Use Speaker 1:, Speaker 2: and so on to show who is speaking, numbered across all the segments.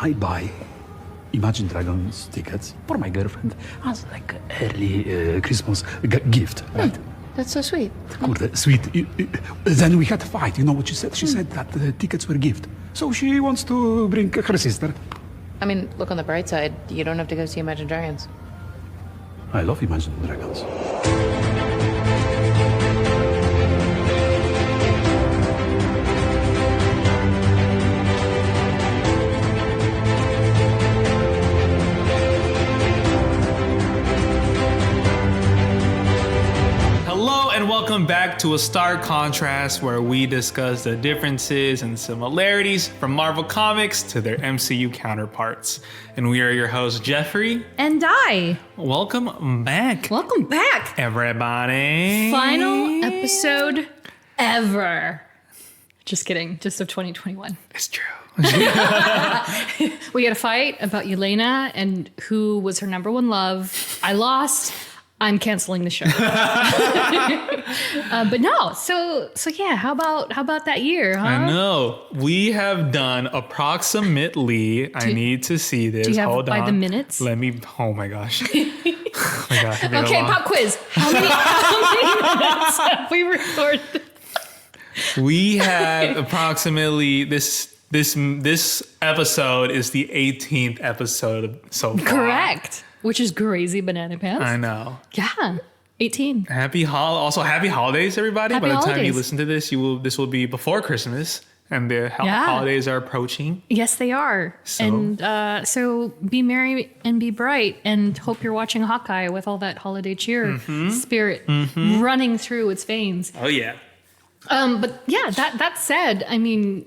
Speaker 1: I buy Imagine Dragons tickets for my girlfriend as like early Christmas gift, right?
Speaker 2: That's so sweet.
Speaker 1: Kurde, sweet. Then we had a fight. You know what she said? She said that the tickets were gift. So she wants to bring her sister.
Speaker 2: I mean, look on the bright side. You don't have to go see Imagine Dragons.
Speaker 1: I love Imagine Dragons.
Speaker 3: And welcome back to A Stark Contrast, where we discuss the differences and similarities from Marvel Comics to their MCU counterparts. And we are your hosts, Geoffrey
Speaker 4: and Dai.
Speaker 3: Welcome back.
Speaker 4: Welcome back.
Speaker 3: Everybody.
Speaker 4: Final episode ever. Just kidding. Just of 2021.
Speaker 3: It's true.
Speaker 4: We had a fight about Yelena and who was her number one love. I lost. I'm canceling the show. But no, so yeah, how about that year, huh?
Speaker 3: I know. We have done approximately, I need to see this.
Speaker 4: Do you have
Speaker 3: Hold
Speaker 4: by
Speaker 3: on.
Speaker 4: the minutes?
Speaker 3: Let me, oh my gosh. Oh my gosh.
Speaker 4: Okay, pop quiz. How many minutes have we recorded?
Speaker 3: We have approximately, this episode is the 18th episode so far.
Speaker 4: Correct. Which is crazy banana pants.
Speaker 3: I know.
Speaker 4: Yeah. 18.
Speaker 3: Happy holidays, everybody.
Speaker 4: Happy
Speaker 3: By the time you
Speaker 4: holidays.
Speaker 3: listen to this, this will be before Christmas, and the holidays are approaching.
Speaker 4: Yes, they are. So be merry and be bright, and hope you're watching Hawkeye with all that holiday cheer spirit running through its veins.
Speaker 3: Oh yeah.
Speaker 4: But yeah, that said, I mean,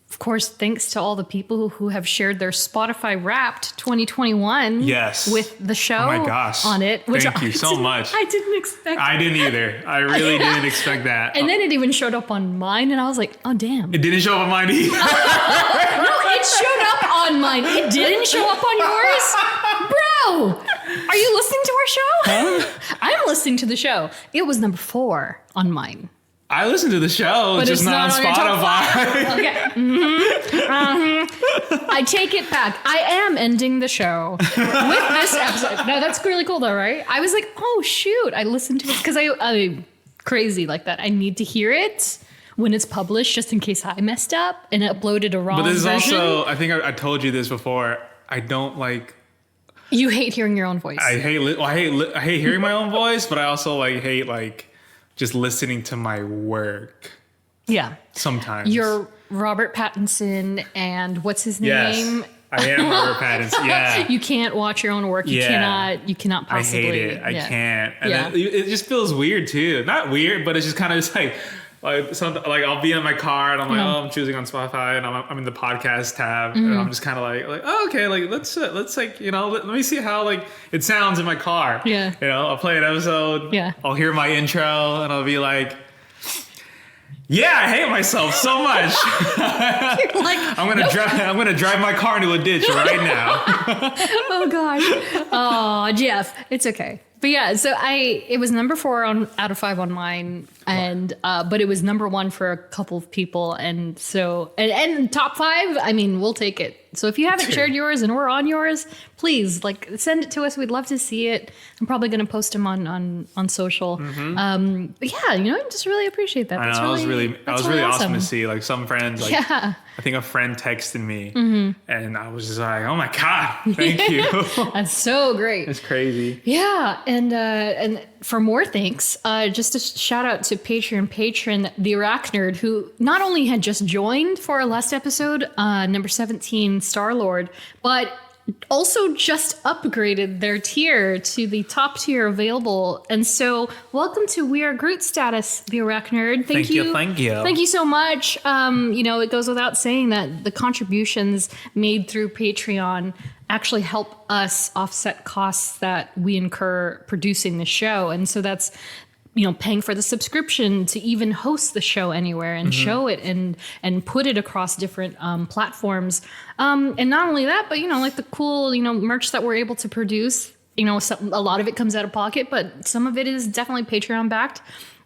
Speaker 4: of course, thanks to all the people who have shared their Spotify Wrapped 2021 with the show on it. Which
Speaker 3: Thank you so much.
Speaker 4: I didn't expect.
Speaker 3: I didn't either. I really didn't expect that.
Speaker 4: And then it even showed up on mine, and I was like, oh, damn.
Speaker 3: It didn't show up on mine either.
Speaker 4: No, it showed up on mine. It didn't show up on yours? Bro, are you listening to our show?
Speaker 3: Huh?
Speaker 4: I'm listening to the show. It was number 4 on mine.
Speaker 3: I listened to the show, but just not on Spotify.
Speaker 4: Okay. I take it back. I am ending the show with this episode. No, that's really cool though, right? I was like, oh shoot. I listened to it because I'm crazy like that. I need to hear it when it's published just in case I messed up and uploaded a wrong version.
Speaker 3: But this is also, I think I told you this before, I don't like...
Speaker 4: You hate hearing your own voice.
Speaker 3: I hate hearing my own voice, but I also hate just listening to my work.
Speaker 4: Yeah.
Speaker 3: Sometimes.
Speaker 4: You're Robert Pattinson and what's his name?
Speaker 3: Yes, I am Robert Pattinson. Yeah.
Speaker 4: You can't watch your own work. You cannot possibly.
Speaker 3: I hate it. I can't. And it just feels weird too. Not weird, but it's just kind of just like I'll be in my car and I'm like, I'm choosing on Spotify and I'm in the podcast tab and I'm just kind of like, oh, okay, let's let me see how it sounds in my car.
Speaker 4: Yeah.
Speaker 3: I'll play an episode.
Speaker 4: Yeah.
Speaker 3: I'll hear my intro and I'll be like, yeah, I hate myself so much. I'm gonna drive my car into a ditch right now.
Speaker 4: Oh gosh. Oh, Jeff, it's okay. But yeah, so it was number 4 out of 5 on mine, and but it was number 1 for a couple of people, and so and top 5. I mean, we'll take it. So if you haven't shared yours and we're on yours, please send it to us. We'd love to see it. I'm probably going to post them on social. But yeah, I just really appreciate that.
Speaker 3: I know, that was really awesome to see. Some friends, I think a friend texted me, and I was just like, oh my god, thank you.
Speaker 4: That's so great.
Speaker 3: It's crazy.
Speaker 4: Yeah, and for more thanks, just a shout out to Patreon patron The Arachnid, who not only had just joined for our last episode, number 17, Star-Lord, but also just upgraded their tier to the top tier available. And so welcome to We Are Groot status, The Arachnid. Thank you.
Speaker 3: Thank you.
Speaker 4: Thank you so much. It goes without saying that the contributions made through Patreon actually help us offset costs that we incur producing the show. And so that's paying for the subscription to even host the show anywhere and show it and put it across different platforms. And not only that, but, the cool, merch that we're able to produce, a lot of it comes out of pocket, but some of it is definitely Patreon backed.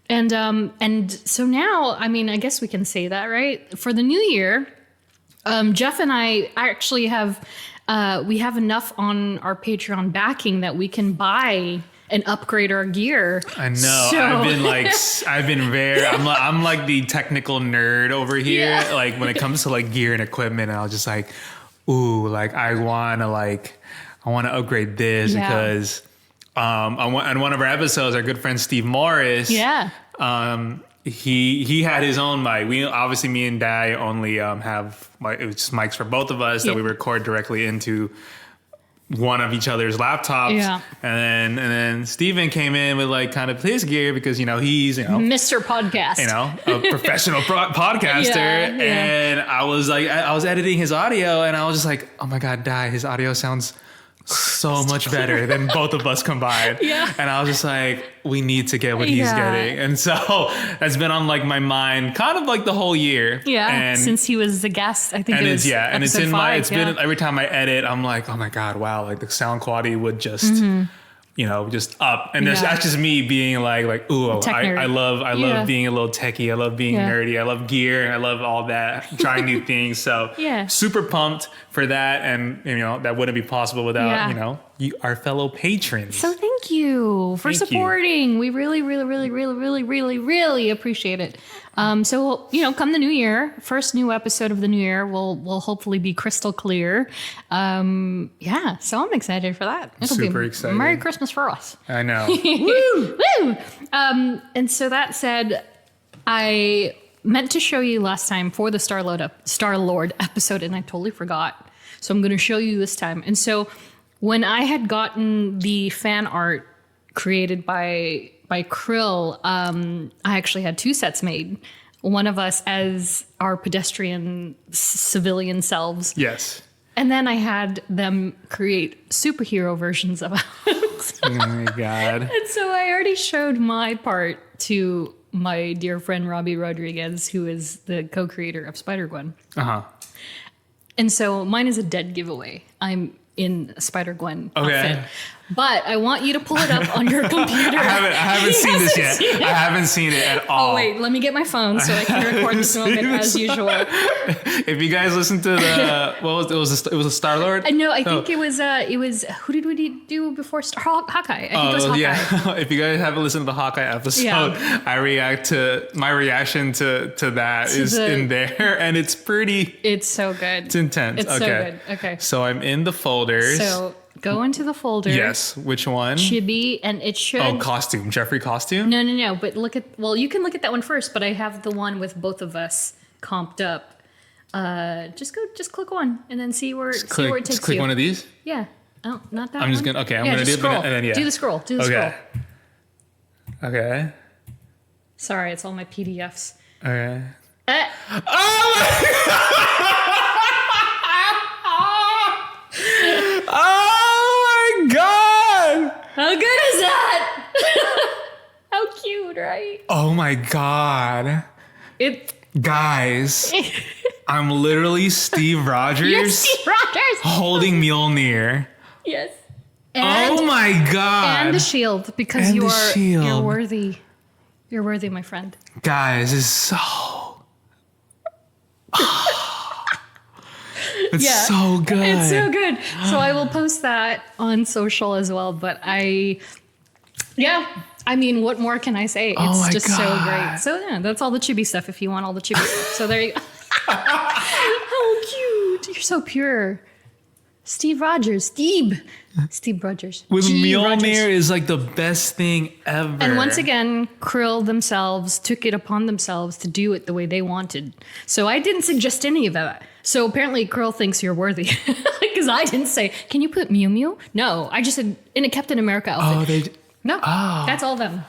Speaker 4: And so now, I mean, I guess we can say that, right? For the new year, Jeff and I actually have, we have enough on our Patreon backing that we can buy and upgrade our gear.
Speaker 3: I know.
Speaker 4: So-
Speaker 3: I've been I'm like the technical nerd over here.
Speaker 4: Yeah.
Speaker 3: Like when it comes to like gear and equipment, I was just like, ooh, like I want to upgrade this
Speaker 4: Yeah.
Speaker 3: because on one of our episodes, our good friend Steve Morris,
Speaker 4: Yeah.
Speaker 3: he had his own mic. We obviously, me and Dai only have it was just mics for both of us that we record directly into one of each other's laptops.
Speaker 4: Yeah.
Speaker 3: And then Steven came in with like kind of his gear because he's
Speaker 4: Mr. Podcast.
Speaker 3: a professional podcaster.
Speaker 4: Yeah, yeah.
Speaker 3: And I was editing his audio and I was just like, oh my God, Dai, his audio sounds so much better than both of us combined.
Speaker 4: Yeah.
Speaker 3: And I was just like, we need to get what he's getting. And so that's been on like my mind kind of like the whole year.
Speaker 4: Yeah.
Speaker 3: And
Speaker 4: Since he was the guest, I think it was
Speaker 3: and it's in
Speaker 4: episode
Speaker 3: my
Speaker 4: 5,
Speaker 3: it's been every time I edit, I'm like, oh my God, wow, like the sound quality would just just up. And that's just me being like, ooh,
Speaker 4: Tech nerd.
Speaker 3: I love being a little techie. I love being nerdy. I love gear. I love all that, trying new things. So super pumped for that. And, that wouldn't be possible without, our fellow patrons.
Speaker 4: So thank you for supporting. We really, really, really, really, really, really, really appreciate it. So, come the new year, first new episode of the new year will hopefully be crystal clear. So I'm excited for that. It'll
Speaker 3: Super
Speaker 4: be
Speaker 3: excited.
Speaker 4: Merry Christmas for us.
Speaker 3: I know.
Speaker 4: Woo! Woo! And so that said, I meant to show you last time for the Star-Lord episode, and I totally forgot. So I'm going to show you this time. And so when I had gotten the fan art created by Krill, I actually had 2 sets made. One of us as our pedestrian civilian selves.
Speaker 3: Yes.
Speaker 4: And then I had them create superhero versions of us.
Speaker 3: Oh my God.
Speaker 4: And so I already showed my part to my dear friend Robbie Rodriguez, who is the co-creator of Spider-Gwen.
Speaker 3: Uh-huh.
Speaker 4: And so mine is a dead giveaway. I'm in a Spider-Gwen
Speaker 3: Okay.
Speaker 4: outfit. But I want you to pull it up on your computer.
Speaker 3: I haven't seen this yet. I haven't seen it at all.
Speaker 4: Oh, wait, let me get my phone so I can record this moment as usual.
Speaker 3: If you guys listen to the it was a Star-Lord?
Speaker 4: No, I think it was who did we do before Hawkeye? I think it was Hawkeye.
Speaker 3: Yeah. If you guys haven't listened to the Hawkeye episode, my reaction to that is in there, and it's pretty.
Speaker 4: It's so good.
Speaker 3: It's intense.
Speaker 4: It's so good. Okay.
Speaker 3: So I'm in the folders.
Speaker 4: So go into the folder.
Speaker 3: Yes. Which one?
Speaker 4: Chibi, and it should.
Speaker 3: Oh, costume. Geoffrey costume?
Speaker 4: No. But you can look at that one first, but I have the one with both of us comped up. Just click one and then see where it takes you.
Speaker 3: Just click one of these?
Speaker 4: Yeah. Oh, not that one.
Speaker 3: I'm just gonna, I'm gonna do it,
Speaker 4: scroll.
Speaker 3: and then,
Speaker 4: Do the scroll.
Speaker 3: Okay. Okay.
Speaker 4: Sorry, it's all my PDFs.
Speaker 3: Okay. Oh my God!
Speaker 4: How good is that? How cute, right?
Speaker 3: Oh my God. Guys, I'm literally Steve Rogers.
Speaker 4: You're Steve Rogers.
Speaker 3: Holding Mjolnir.
Speaker 4: Yes.
Speaker 3: Oh my God.
Speaker 4: And the shield, because
Speaker 3: And the shield.
Speaker 4: you're worthy. You're worthy, my friend.
Speaker 3: Guys, it's so... It's so good.
Speaker 4: It's so good. So I will post that on social as well. But I mean, what more can I say? It's just so great. So yeah, that's all the chibi stuff if you want all the chibi stuff. So there you go. How cute. You're so pure. Steve Rogers. Steve Rogers.
Speaker 3: With
Speaker 4: G.
Speaker 3: Mjolnir
Speaker 4: Rogers.
Speaker 3: is like the best thing ever.
Speaker 4: And once again, Krill themselves took it upon themselves to do it the way they wanted. So I didn't suggest any of that. So apparently Krill thinks you're worthy. Because I didn't say, can you put Mew Mew? No, I just said in a Captain America outfit. That's all them.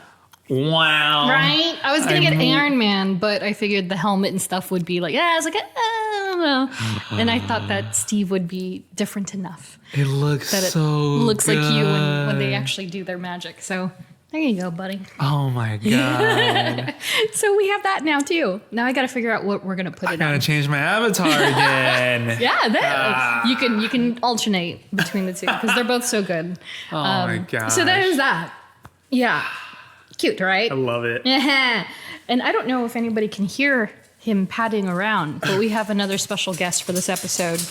Speaker 3: Wow.
Speaker 4: Right? I was going to get Iron Man, but I figured the helmet and stuff would be like, I was like, I don't know. And I thought that Steve would be different enough.
Speaker 3: It looks
Speaker 4: That it
Speaker 3: so
Speaker 4: looks
Speaker 3: good.
Speaker 4: like you when they actually do their magic. So there you go, buddy.
Speaker 3: Oh my God.
Speaker 4: So we have that now too. Now I got to figure out what we're going to put
Speaker 3: I
Speaker 4: it
Speaker 3: gotta
Speaker 4: on.
Speaker 3: change my avatar again.
Speaker 4: Yeah, you can alternate between the two because they're both so good.
Speaker 3: Oh my God.
Speaker 4: So there's that. Yeah. Cute, right?
Speaker 3: I love it.
Speaker 4: And I don't know if anybody can hear him padding around. But we have another special guest for this episode.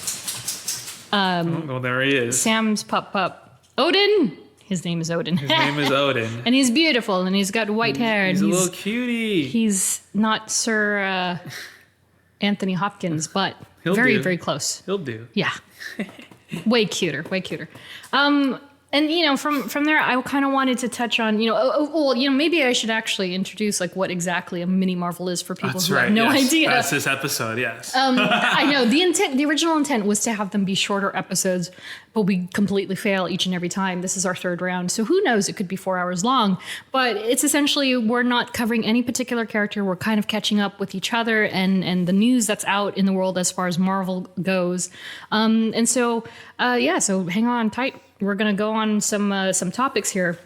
Speaker 3: Well, there he is.
Speaker 4: Sam's pup, Odin. His name is Odin.
Speaker 3: His name is Odin.
Speaker 4: And he's beautiful, and he's got white hair.
Speaker 3: He's
Speaker 4: and
Speaker 3: a little cutie.
Speaker 4: He's not Sir Anthony Hopkins, but
Speaker 3: He'll
Speaker 4: very,
Speaker 3: do.
Speaker 4: very close.
Speaker 3: He'll do.
Speaker 4: Yeah. Way cuter. And from there, I kind of wanted to touch on, maybe I should actually introduce like what exactly a mini Marvel is for people
Speaker 3: That's
Speaker 4: who
Speaker 3: right.
Speaker 4: have no
Speaker 3: yes.
Speaker 4: idea.
Speaker 3: That's this episode. Yes.
Speaker 4: I know the original intent was to have them be shorter episodes, but we completely fail each and every time. This is our third round, so who knows? It could be 4 hours long. But it's essentially we're not covering any particular character. We're kind of catching up with each other and the news that's out in the world as far as Marvel goes. So hang on tight. We're going to go on some topics here.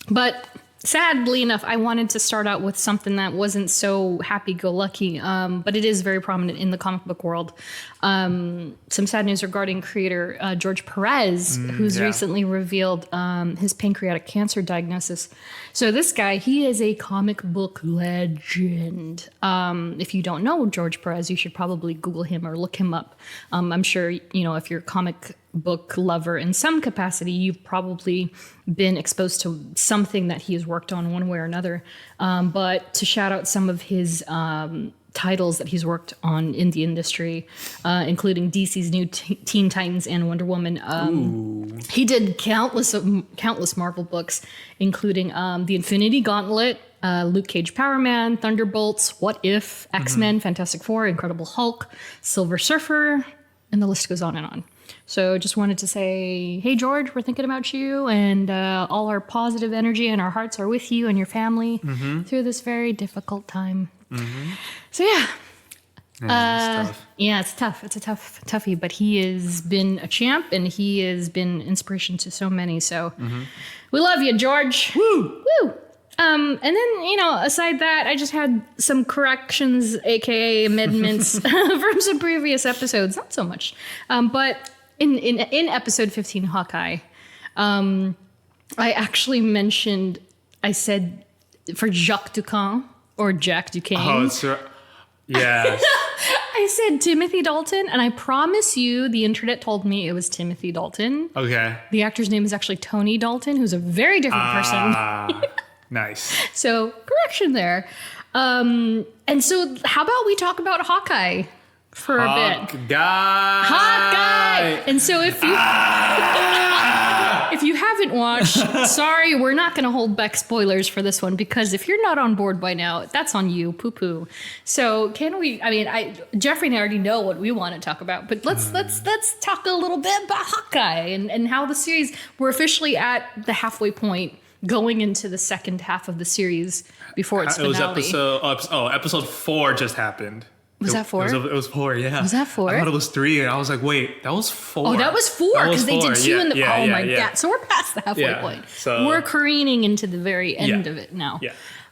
Speaker 4: But sadly enough, I wanted to start out with something that wasn't so happy-go-lucky, but it is very prominent in the comic book world. Some sad news regarding creator George Perez, who's recently revealed his pancreatic cancer diagnosis. So this guy, he is a comic book legend. If you don't know George Perez, you should probably Google him or look him up. I'm sure, if you're a comic book lover in some capacity, you've probably been exposed to something that he has worked on one way or another. But to shout out some of his titles that he's worked on in the industry, including DC's new Teen Titans and Wonder Woman. He did countless Marvel books, including The Infinity Gauntlet, Luke Cage Power Man, Thunderbolts, What If, X-Men, Fantastic Four, Incredible Hulk, Silver Surfer, and the list goes on and on. So just wanted to say, hey, George, we're thinking about you, and all our positive energy and our hearts are with you and your family through this very difficult time. So yeah.
Speaker 3: It's tough.
Speaker 4: Yeah, it's tough. It's a toughie, but he has been a champ and he has been inspiration to so many. So we love you, George. Woo! Woo! And then, aside that, I just had some corrections, aka amendments from some previous episodes. Not so much. But in episode 15, Hawkeye, I actually mentioned, I said for Jacques Ducan or Jack Duquesne.
Speaker 3: Oh, it's right. Yes.
Speaker 4: I said Timothy Dalton, and I promise you the internet told me it was Timothy Dalton.
Speaker 3: Okay.
Speaker 4: The actor's name is actually Tony Dalton, who's a very different person.
Speaker 3: Nice.
Speaker 4: So, correction there. And so, how about we talk about Hawkeye for a bit? Hawkeye! And so, if you if you haven't watched, sorry, we're not going to hold back spoilers for this one, because if you're not on board by now, that's on you, poo-poo. So, can we? I mean, Geoffrey and I already know what we want to talk about, but let's talk a little bit about Hawkeye and how the series. We're officially at the halfway point, going into the second half of the series before its finale.
Speaker 3: It was episode 4 just happened.
Speaker 4: Was that 4?
Speaker 3: It was 4, yeah.
Speaker 4: Was that 4?
Speaker 3: I thought it was 3, and I was like, wait, that was 4.
Speaker 4: Oh, that was 4, because they did 2 in the...
Speaker 3: Yeah,
Speaker 4: oh, my
Speaker 3: yeah.
Speaker 4: God. So we're past the halfway point.
Speaker 3: So,
Speaker 4: we're careening into the very end of it now.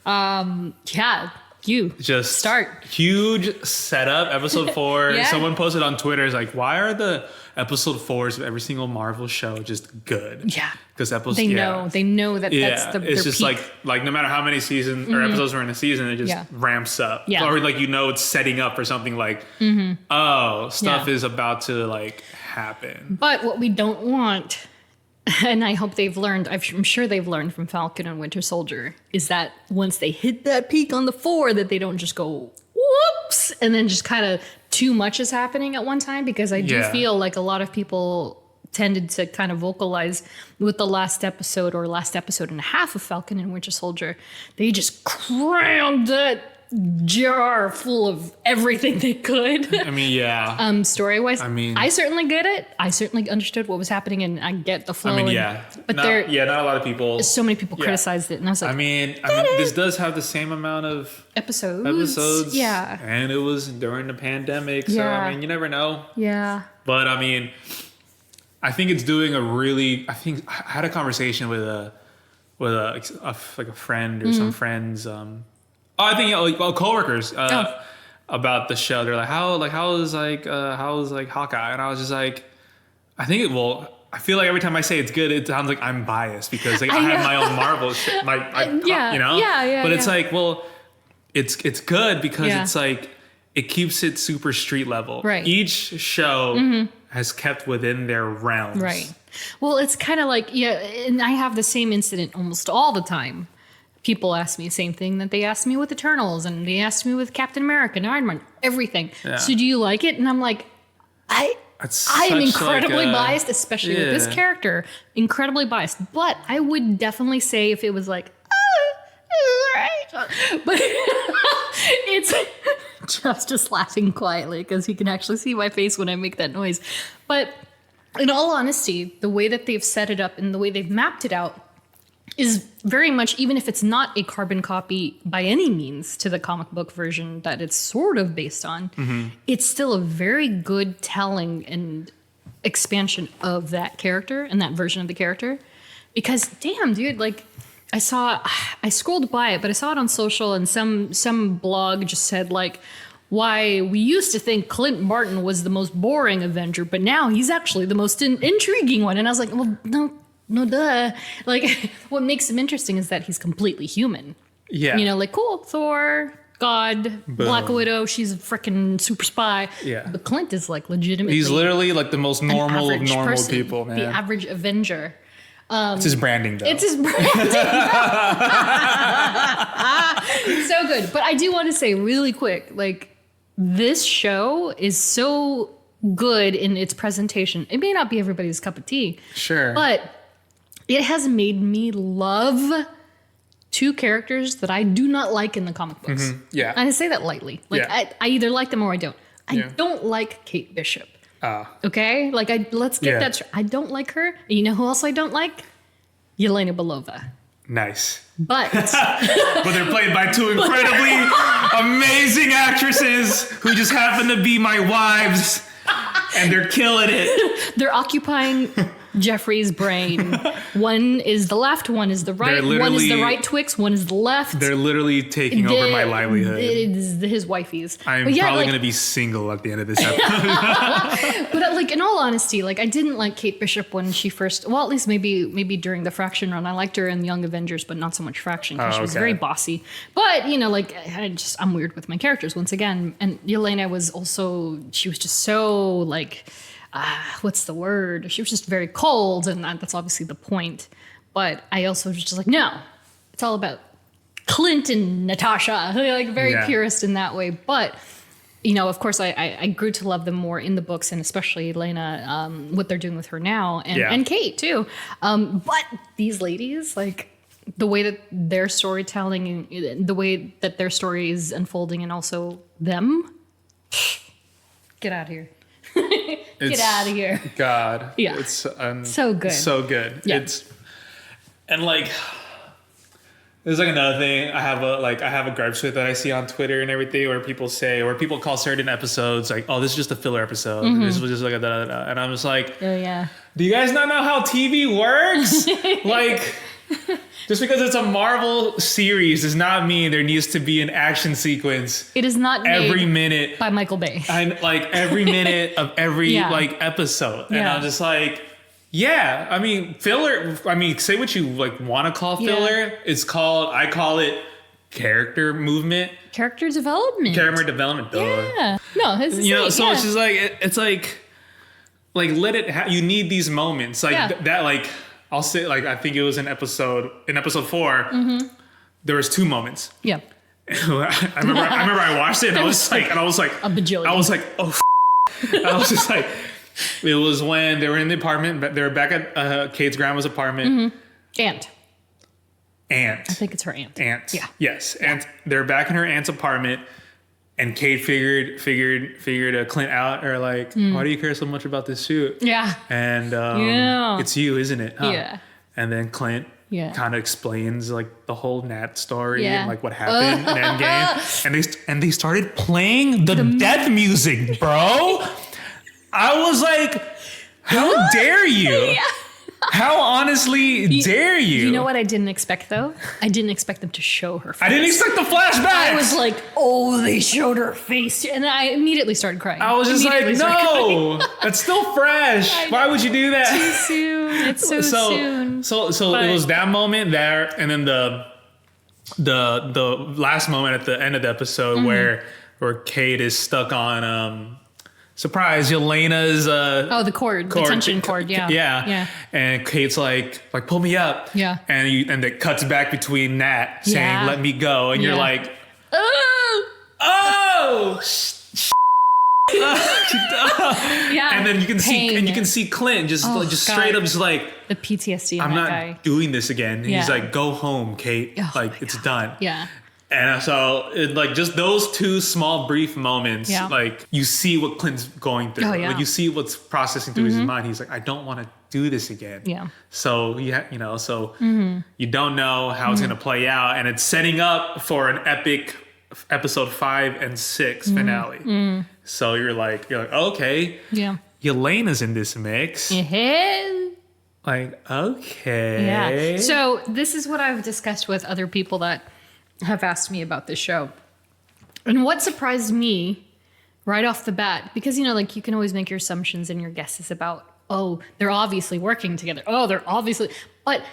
Speaker 3: Yeah.
Speaker 4: You
Speaker 3: just
Speaker 4: start.
Speaker 3: Huge setup, episode 4.
Speaker 4: Yeah.
Speaker 3: Someone posted on Twitter, is like, why are the episode 4s of every single Marvel show just good?
Speaker 4: Yeah.
Speaker 3: Because
Speaker 4: They know that that's their
Speaker 3: it's just
Speaker 4: peak.
Speaker 3: like no matter how many seasons or episodes are in a season, it just ramps up.
Speaker 4: Yeah.
Speaker 3: Or it's setting up for something like, stuff is about to happen.
Speaker 4: But what we don't want, and I hope they've learned, I'm sure they've learned from Falcon and Winter Soldier, is that once they hit that peak on the 4, that they don't just go whoops and then just kind of too much is happening at one time, because I do feel like a lot of people tended to kind of vocalize with the last episode or last episode and a half of Falcon and Winter Soldier. They just crammed that jar full of everything they could.
Speaker 3: I mean, yeah.
Speaker 4: Story-wise,
Speaker 3: I
Speaker 4: certainly get it. I certainly understood what was happening, and I get the flow.
Speaker 3: I mean, yeah.
Speaker 4: But
Speaker 3: not a lot of people.
Speaker 4: So many people criticized it, and I was like,
Speaker 3: I mean, this does have the same amount of
Speaker 4: episodes. Yeah.
Speaker 3: And it was during the pandemic, so I mean, you never know.
Speaker 4: Yeah.
Speaker 3: But I mean, I think it's doing I had a conversation with a friend or some friends. Coworkers about the show. They're like, how is Hawkeye? And I was just like, I feel like every time I say it's good, it sounds like I'm biased because I have my own Marvel shit. But it's like, well, it's good because it's like it keeps it super street level.
Speaker 4: Right.
Speaker 3: Each show has kept within their realms.
Speaker 4: Right. Well, it's kind of like, yeah, and I have the same incident almost all the time. People ask me the same thing that they asked me with Eternals, and they asked me with Captain America and Iron Man, everything.
Speaker 3: Yeah.
Speaker 4: So do you like it? And I'm like, I am incredibly biased, especially with this character. Incredibly biased. But I would definitely say if it was like, but it's Jeff's just laughing quietly because he can actually see my face when I make that noise. But in all honesty, the way that they've set it up and the way they've mapped it out is very much, even if it's not a carbon copy by any means to the comic book version that it's sort of based on, it's still a very good telling and expansion of that character and that version of the character. Because damn, dude, like I scrolled by it, but I saw it on social and some blog just said like, why we used to think Clint Barton was the most boring Avenger, but now he's actually the most intriguing one. And I was like, well, no, duh. Like, what makes him interesting is that he's completely human.
Speaker 3: Yeah.
Speaker 4: You know, like, cool, Thor, God,
Speaker 3: Boom.
Speaker 4: Black Widow, she's a freaking super spy.
Speaker 3: Yeah.
Speaker 4: But Clint is like legitimately.
Speaker 3: He's literally like the most normal of normal
Speaker 4: person,
Speaker 3: people, man.
Speaker 4: The average Avenger.
Speaker 3: It's his branding, though.
Speaker 4: It's his branding. So good. But I do want to say really quick, like, this show is so good in its presentation. It may not be everybody's cup of tea.
Speaker 3: Sure.
Speaker 4: But it has made me love two characters that I do not like in the comic books.
Speaker 3: Yeah.
Speaker 4: And I say that lightly. Like,
Speaker 3: Yeah.
Speaker 4: I either like them or I don't. I don't like Kate Bishop. Okay? Like, let's get that straight. I don't like her. And you know who else I don't like? Yelena Belova.
Speaker 3: Nice.
Speaker 4: But
Speaker 3: But they're played by two incredibly amazing actresses who just happen to be my wives, and they're killing it.
Speaker 4: they're occupying Geoffrey's brain. One is the left, one is the right. One is the right Twix, one is the left.
Speaker 3: They're literally taking over my livelihood.
Speaker 4: It is his wifey's.
Speaker 3: I'm
Speaker 4: But yeah,
Speaker 3: probably
Speaker 4: like,
Speaker 3: going to be single at the end of this episode.
Speaker 4: But like in all honesty, like I didn't like Kate Bishop when she first. Well, at least maybe during the Fraction run, I liked her in Young Avengers, but not so much Fraction because she was very bossy. But you know, like I'm weird with my characters once again. And Yelena was also, she was just so like, what's the word? She was just very cold, and that's obviously the point. But I also was just like, no, it's all about Clint and Natasha, like very purist in that way. But you know, of course, I grew to love them more in the books, and especially Elena, what they're doing with her now, and Kate too. But these ladies, like the way that their storytelling, and the way that their story is unfolding, and also them, get out of here. Get out of here.
Speaker 3: God.
Speaker 4: Yeah.
Speaker 3: It's
Speaker 4: so good.
Speaker 3: So good.
Speaker 4: Yeah.
Speaker 3: And like, there's like another thing I have a gripes with that I see on Twitter and everything, where people call certain episodes like, oh, this is just a filler episode. This was just like a da-da-da. And I'm just like,
Speaker 4: Oh yeah.
Speaker 3: do you guys not know how TV works? Like, just because it's a Marvel series does not mean there needs to be an action sequence.
Speaker 4: It is not
Speaker 3: every
Speaker 4: made
Speaker 3: minute
Speaker 4: by Michael Bay.
Speaker 3: and like every minute of every like episode. And I'm just like, yeah, I mean, filler, I mean, say what you like want to call filler. I call it character movement.
Speaker 4: Character development.
Speaker 3: Character development, though.
Speaker 4: Yeah. No, it's the same,
Speaker 3: it's just like, it's like let it, you need these moments. Like that, like, I'll say, like, I think it was in episode 4, there was 2 moments.
Speaker 4: Yeah.
Speaker 3: I remember I watched it and I was like,
Speaker 4: a bajillion.
Speaker 3: I was like, oh, I was just like, it was when they were in the apartment, they were back at Kate's grandma's apartment.
Speaker 4: Aunt.
Speaker 3: I
Speaker 4: think it's her aunt.
Speaker 3: Yeah. Yes. And they're back in her aunt's apartment, and Kate figured Clint out, or like, why do you care so much about this suit?
Speaker 4: Yeah.
Speaker 3: And it's you, isn't it? Huh?
Speaker 4: Yeah.
Speaker 3: And then Clint kind of explains like the whole Nat story and like what happened in Endgame. And they started playing the death music, bro. I was like, how dare you?
Speaker 4: Yeah.
Speaker 3: How honestly dare you?
Speaker 4: You know what I didn't expect, though? I didn't expect them to show her face.
Speaker 3: I didn't expect the flashback.
Speaker 4: I was like, oh, they showed her face. And I immediately started crying.
Speaker 3: I was just like, no, that's still fresh. Why would you do that?
Speaker 4: Too soon. It's so soon.
Speaker 3: So it was that moment there, and then the last moment at the end of the episode where Kate is stuck on surprise, Yelena's
Speaker 4: the cord, the tension cord. Yeah.
Speaker 3: And Kate's like pull me up.
Speaker 4: Yeah.
Speaker 3: And it cuts back between Nat saying
Speaker 4: Yeah.
Speaker 3: let me go, and you're like,
Speaker 4: Yeah.
Speaker 3: and then you can
Speaker 4: Pain.
Speaker 3: see Clint just
Speaker 4: God.
Speaker 3: straight up just like,
Speaker 4: The PTSD in
Speaker 3: I'm
Speaker 4: that
Speaker 3: not
Speaker 4: guy.
Speaker 3: doing this again.
Speaker 4: Yeah.
Speaker 3: He's like, go home, Kate.
Speaker 4: Oh
Speaker 3: like
Speaker 4: my
Speaker 3: it's
Speaker 4: God.
Speaker 3: done.
Speaker 4: Yeah.
Speaker 3: And so, just those two small, brief moments,
Speaker 4: Yeah.
Speaker 3: like you see what Clint's going through.
Speaker 4: Oh, yeah.
Speaker 3: Like you see what's processing through his mind. He's like, I don't want to do this again.
Speaker 4: Yeah.
Speaker 3: So you don't know how it's going to play out, and it's setting up for an epic episode 5 and 6 finale. So you're like, okay,
Speaker 4: Yeah.
Speaker 3: Yelena's in this mix.
Speaker 4: Yeah.
Speaker 3: Like, okay.
Speaker 4: Yeah. So this is what I've discussed with other people that have asked me about this show. And what surprised me right off the bat, because, like you can always make your assumptions and your guesses about, they're obviously working together. But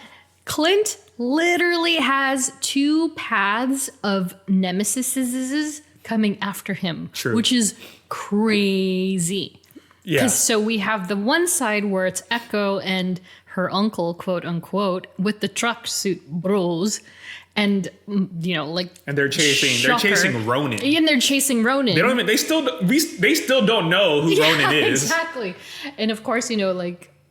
Speaker 4: Clint literally has 2 paths of nemesis coming after him.
Speaker 3: True.
Speaker 4: Which is crazy.
Speaker 3: Yeah.
Speaker 4: So we have the one side where it's Echo and her uncle, quote unquote, with the truck suit bros, and
Speaker 3: And they're chasing Ronan.
Speaker 4: And they're chasing Ronan.
Speaker 3: They still don't know who Ronan is.
Speaker 4: Exactly. And of course,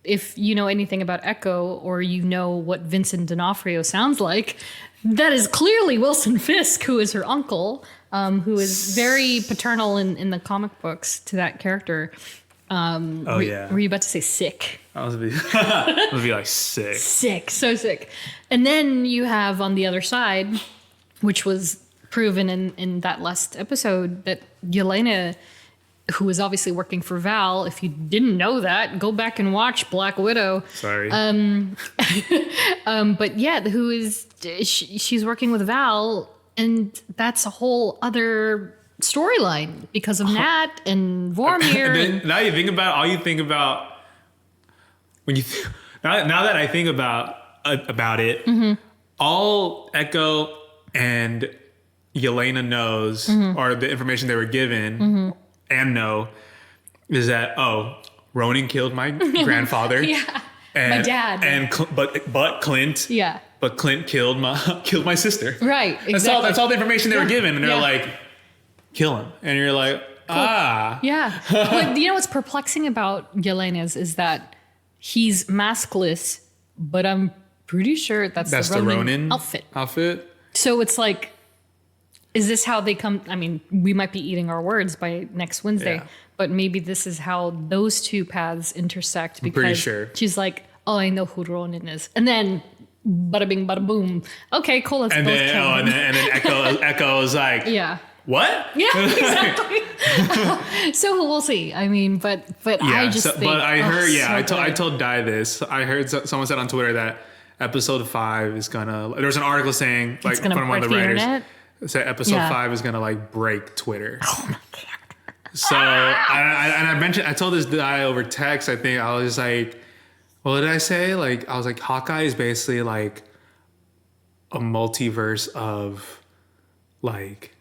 Speaker 4: if you know anything about Echo, or what Vincent D'Onofrio sounds like, that is clearly Wilson Fisk, who is her uncle, who is very paternal in the comic books to that character. Were you about to say sick?
Speaker 3: I was gonna be like sick.
Speaker 4: Sick, so sick. And then you have on the other side, which was proven in that last episode, that Yelena, who was obviously working for Val, if you didn't know that, go back and watch Black Widow.
Speaker 3: Sorry.
Speaker 4: But yeah, she's working with Val, and that's a whole other storyline because of Nat and Vormir.
Speaker 3: And then, now you think about all you think about when you now that I think about it, all Echo and Yelena knows, or the information they were given and know, is that Ronan killed my grandfather.
Speaker 4: Yeah.
Speaker 3: And,
Speaker 4: My dad.
Speaker 3: But Clint.
Speaker 4: Yeah.
Speaker 3: But Clint killed my sister.
Speaker 4: Right. Exactly.
Speaker 3: That's all the information they were given, and they're
Speaker 4: Yeah.
Speaker 3: like, kill him, and you're like,
Speaker 4: Yeah. But what's perplexing about Yelena is that he's maskless, but I'm pretty sure that's the Ronin
Speaker 3: outfit.
Speaker 4: So it's like, is this how they come? I mean, we might be eating our words by next Wednesday,
Speaker 3: Yeah.
Speaker 4: but maybe this is how those 2 paths intersect, because
Speaker 3: pretty sure.
Speaker 4: she's like, I know who Ronin is. And then bada bing, bada boom. Okay, cool. Let's
Speaker 3: And
Speaker 4: both
Speaker 3: then,
Speaker 4: kill him.
Speaker 3: and then Echo is like,
Speaker 4: Yeah.
Speaker 3: what?
Speaker 4: Yeah, exactly. So we'll see. I mean, but I just think.
Speaker 3: But I heard,
Speaker 4: so
Speaker 3: I
Speaker 4: good.
Speaker 3: told Dai this. I heard someone said on Twitter that episode 5 is gonna. There was an article saying, like,
Speaker 4: gonna
Speaker 3: from one of the
Speaker 4: break the
Speaker 3: writers,
Speaker 4: internet?
Speaker 3: said episode
Speaker 4: Yeah.
Speaker 3: 5 is gonna like break Twitter. Oh my god! So I told this guy over text. I think I was just like, what did I say? Like, I was like, Hawkeye is basically like a multiverse of like.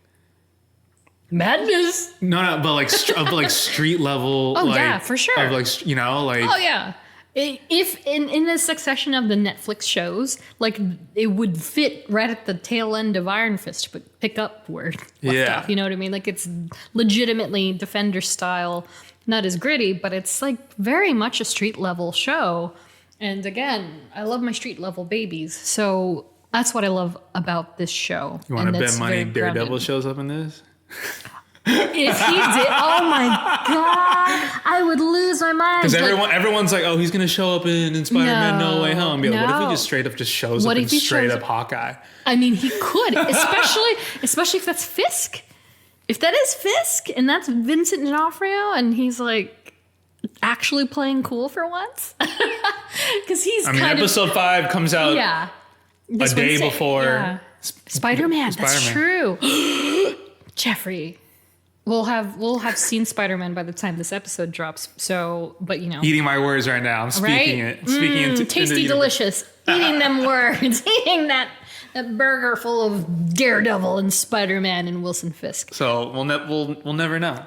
Speaker 4: Madness.
Speaker 3: No, but like of like street level.
Speaker 4: Oh,
Speaker 3: like,
Speaker 4: yeah, for sure.
Speaker 3: Of like like.
Speaker 4: Oh yeah. If in the succession of the Netflix shows, like, it would fit right at the tail end of Iron Fist, but pick up where it left off. You know what I mean? Like, it's legitimately Defender style, not as gritty, but it's like very much a street level show. And again, I love my street level babies, so that's what I love about this show.
Speaker 3: You want to bet
Speaker 4: it's
Speaker 3: money
Speaker 4: very
Speaker 3: Daredevil
Speaker 4: grounded.
Speaker 3: shows up in this?
Speaker 4: If he did, oh my god, I would lose my mind.
Speaker 3: Because
Speaker 4: Like,
Speaker 3: everyone's like, oh, he's gonna show up in Spider-Man No Way Home. Be like, what if he
Speaker 4: No.
Speaker 3: just straight up just shows
Speaker 4: What
Speaker 3: up
Speaker 4: if
Speaker 3: in
Speaker 4: he
Speaker 3: straight
Speaker 4: shows
Speaker 3: up Hawkeye?
Speaker 4: I mean, he could, especially if that's Fisk. If that is Fisk and that's Vincent D'Onofrio, and he's like actually playing cool for once, because he's.
Speaker 3: I mean, episode 5 comes out
Speaker 4: Yeah.
Speaker 3: a day before
Speaker 4: Yeah. Spider-Man. That's
Speaker 3: Spider-Man.
Speaker 4: true. Jeffrey. We'll have seen Spider-Man by the time this episode drops. So, but
Speaker 3: Eating my words right now. I'm speaking
Speaker 4: right?
Speaker 3: it. Speaking into
Speaker 4: tasty,
Speaker 3: into the universe.
Speaker 4: delicious. Eating them words. Eating A burger full of Daredevil and Spider-Man and Wilson Fisk.
Speaker 3: So we'll never know.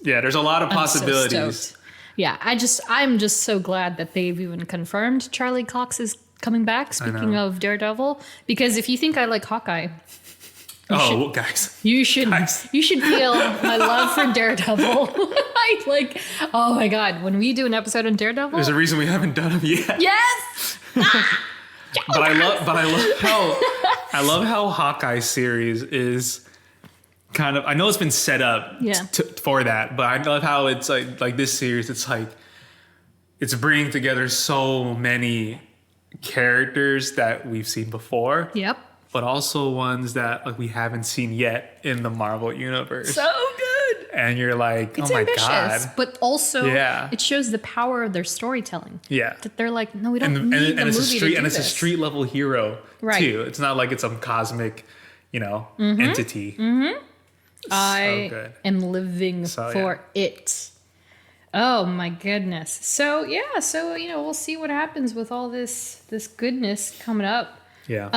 Speaker 4: Yeah,
Speaker 3: there's a lot of possibilities.
Speaker 4: So stoked. Yeah, I'm just so glad that they've even confirmed Charlie Cox is coming back. Speaking of Daredevil, because if you think I like Hawkeye,
Speaker 3: guys,
Speaker 4: you should feel my love for Daredevil. Oh my god, when we do an episode on Daredevil,
Speaker 3: there's a reason we haven't done them yet.
Speaker 4: yes.
Speaker 3: But I love how Hawkeye series is kind of. I know it's been set up for that, but I love how it's like this series. It's like it's bringing together so many characters that we've seen before.
Speaker 4: Yep.
Speaker 3: But also ones that like we haven't seen yet in the Marvel universe.
Speaker 4: So good.
Speaker 3: And you're like,
Speaker 4: It's
Speaker 3: oh my
Speaker 4: ambitious,
Speaker 3: god.
Speaker 4: but also it shows the power of their storytelling.
Speaker 3: Yeah.
Speaker 4: That they're like, no, we don't need the movie to do
Speaker 3: it's
Speaker 4: this.
Speaker 3: a street level hero too. It's not like it's some cosmic, entity. Mm-hmm.
Speaker 4: I am living for it. Oh my goodness. So we'll see what happens with all this goodness coming up.
Speaker 3: Yeah.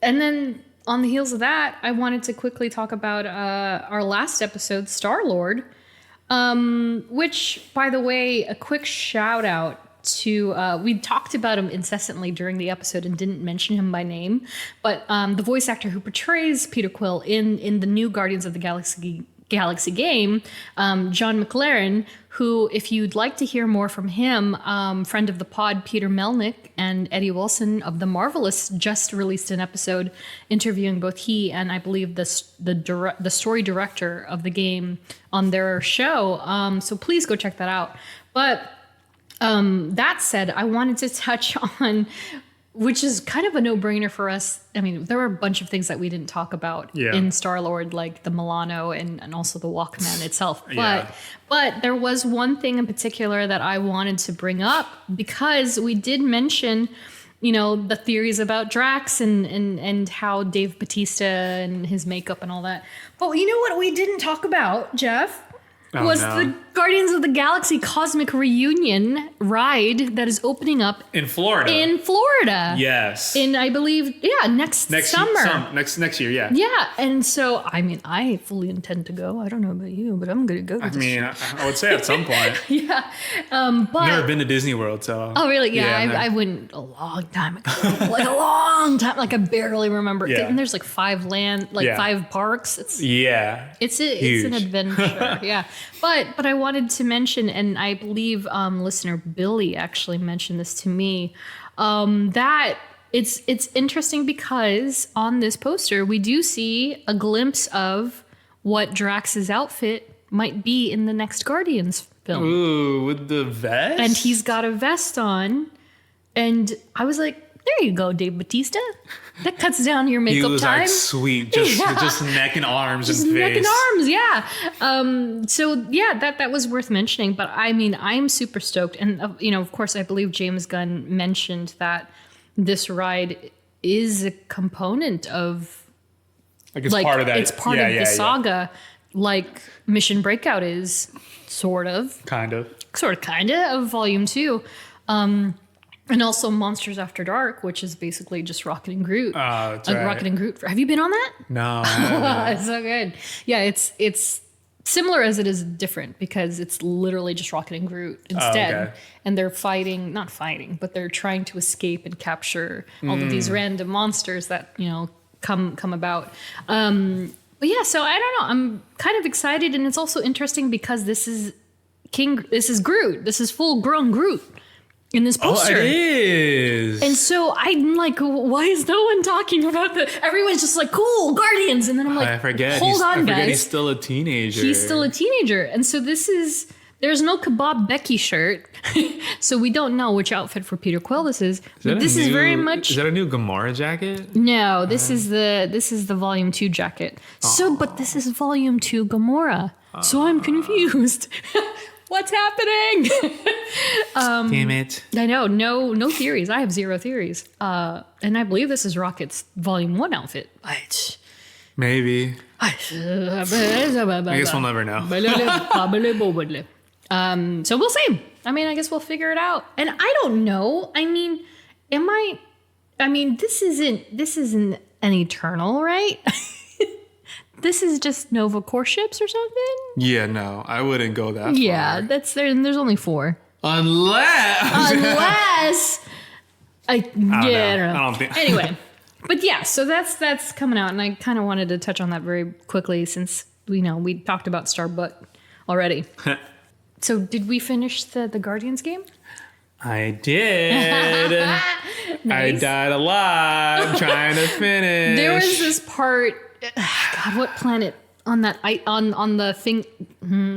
Speaker 4: And then on the heels of that, I wanted to quickly talk about our last episode, Star-Lord, which, by the way, a quick shout out to, we talked about him incessantly during the episode and didn't mention him by name, but the voice actor who portrays Peter Quill in the new Guardians of the Galaxy game, John McLaren, who, if you'd like to hear more from him, friend of the pod, Peter Melnick and Eddie Wilson of The Marvelists just released an episode interviewing both he and I believe the story director of the game on their show. So please go check that out. But that said, I wanted to touch on, which is kind of a no-brainer for us. I mean, there were a bunch of things that we didn't talk about in Star-Lord, like the Milano and also the Walkman itself. But there was one thing in particular that I wanted to bring up because we did mention, the theories about Drax and how Dave Bautista and his makeup and all that. But you know what we didn't talk about, Jeff? The Guardians of the Galaxy Cosmic Reunion ride that is opening up
Speaker 3: in Florida. Yes.
Speaker 4: In, I believe, next summer.
Speaker 3: Next year, yeah.
Speaker 4: Yeah, and so, I mean, I fully intend to go. I don't know about you, but I'm going to go.
Speaker 3: I would say at some point.
Speaker 4: Yeah.
Speaker 3: But never been to Disney World, so.
Speaker 4: Oh, really? Yeah, I went a long time ago. Like a long time. Like I barely remember. Yeah. And there's like 5 parks. It's an adventure. Yeah. But I wanted to mention, and I believe listener Billy actually mentioned this to me, that it's interesting because on this poster we do see a glimpse of what Drax's outfit might be in the next Guardians film.
Speaker 3: Ooh, with the vest?
Speaker 4: And he's got a vest on, and I was like, there you go, Dave Bautista. That cuts down your makeup time. He was
Speaker 3: like, sweet, just neck and arms and face.
Speaker 4: Neck and arms, yeah. So yeah, that was worth mentioning. But I mean, I'm super stoked, and of course, I believe James Gunn mentioned that this ride is a component of,
Speaker 3: it's part of that.
Speaker 4: It's part of the saga, like Mission Breakout is, kind of Volume 2. And also Monsters After Dark, which is basically just Rocket and Groot.
Speaker 3: Oh, that's right.
Speaker 4: Rocket and Groot. Have you been on that?
Speaker 3: No.
Speaker 4: It's so good. Yeah, it's similar as it is different because it's literally just Rocket and Groot instead.
Speaker 3: Oh, okay.
Speaker 4: And they're not fighting, but they're trying to escape and capture all of these random monsters that, come about. But yeah, so I don't know. I'm kind of excited, and it's also interesting because this is Groot. This is full grown Groot in this poster.
Speaker 3: Oh, it is.
Speaker 4: And so I'm like, why is no one talking about that? Everyone's just like, cool, Guardians. And then I'm like,
Speaker 3: I forget.
Speaker 4: Hold on, guys.
Speaker 3: He's still a teenager.
Speaker 4: And so there's no Kebab Becky shirt. So we don't know which outfit for Peter Quill this is. But this is very much.
Speaker 3: Is that a new Gamora jacket?
Speaker 4: No, this is the Volume 2 jacket. But this is Volume 2 Gamora. So I'm confused. What's happening?
Speaker 3: Damn it.
Speaker 4: I know. No theories. I have 0 theories. And I believe this is Rocket's Volume 1 outfit.
Speaker 3: Maybe. I guess we'll never know.
Speaker 4: So we'll see. I mean, I guess we'll figure it out. And I don't know. I mean, am I I mean, this isn't an Eternal, right? This is just Nova Corps ships or something?
Speaker 3: Yeah, no, I wouldn't go that far.
Speaker 4: Yeah, that's there. And there's only 4.
Speaker 3: Unless
Speaker 4: I don't know.
Speaker 3: I don't think.
Speaker 4: Anyway, but yeah, so that's coming out, and I kind of wanted to touch on that very quickly since we talked about Starbuck already. So did we finish the Guardians game?
Speaker 3: I did.
Speaker 4: Nice.
Speaker 3: I died a lot trying to finish.
Speaker 4: There was this part. God, what planet on that? On the thing.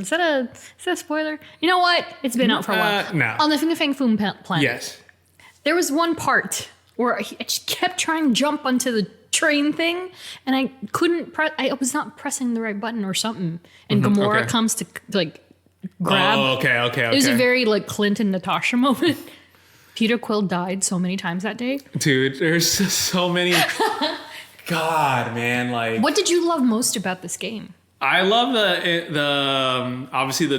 Speaker 4: Is that a spoiler? You know what? It's been out for a while.
Speaker 3: No.
Speaker 4: On the Fing Fang Foom planet.
Speaker 3: Yes.
Speaker 4: There was one part where I just kept trying to jump onto the train thing, and I couldn't press. I was not pressing the right button or something. And Gamora comes to like grab.
Speaker 3: Oh, okay.
Speaker 4: It was a very like Clint and Natasha moment. Peter Quill died so many times that day.
Speaker 3: Dude, there's just so many. God, man, like.
Speaker 4: What did you love most about this game?
Speaker 3: I love the obviously the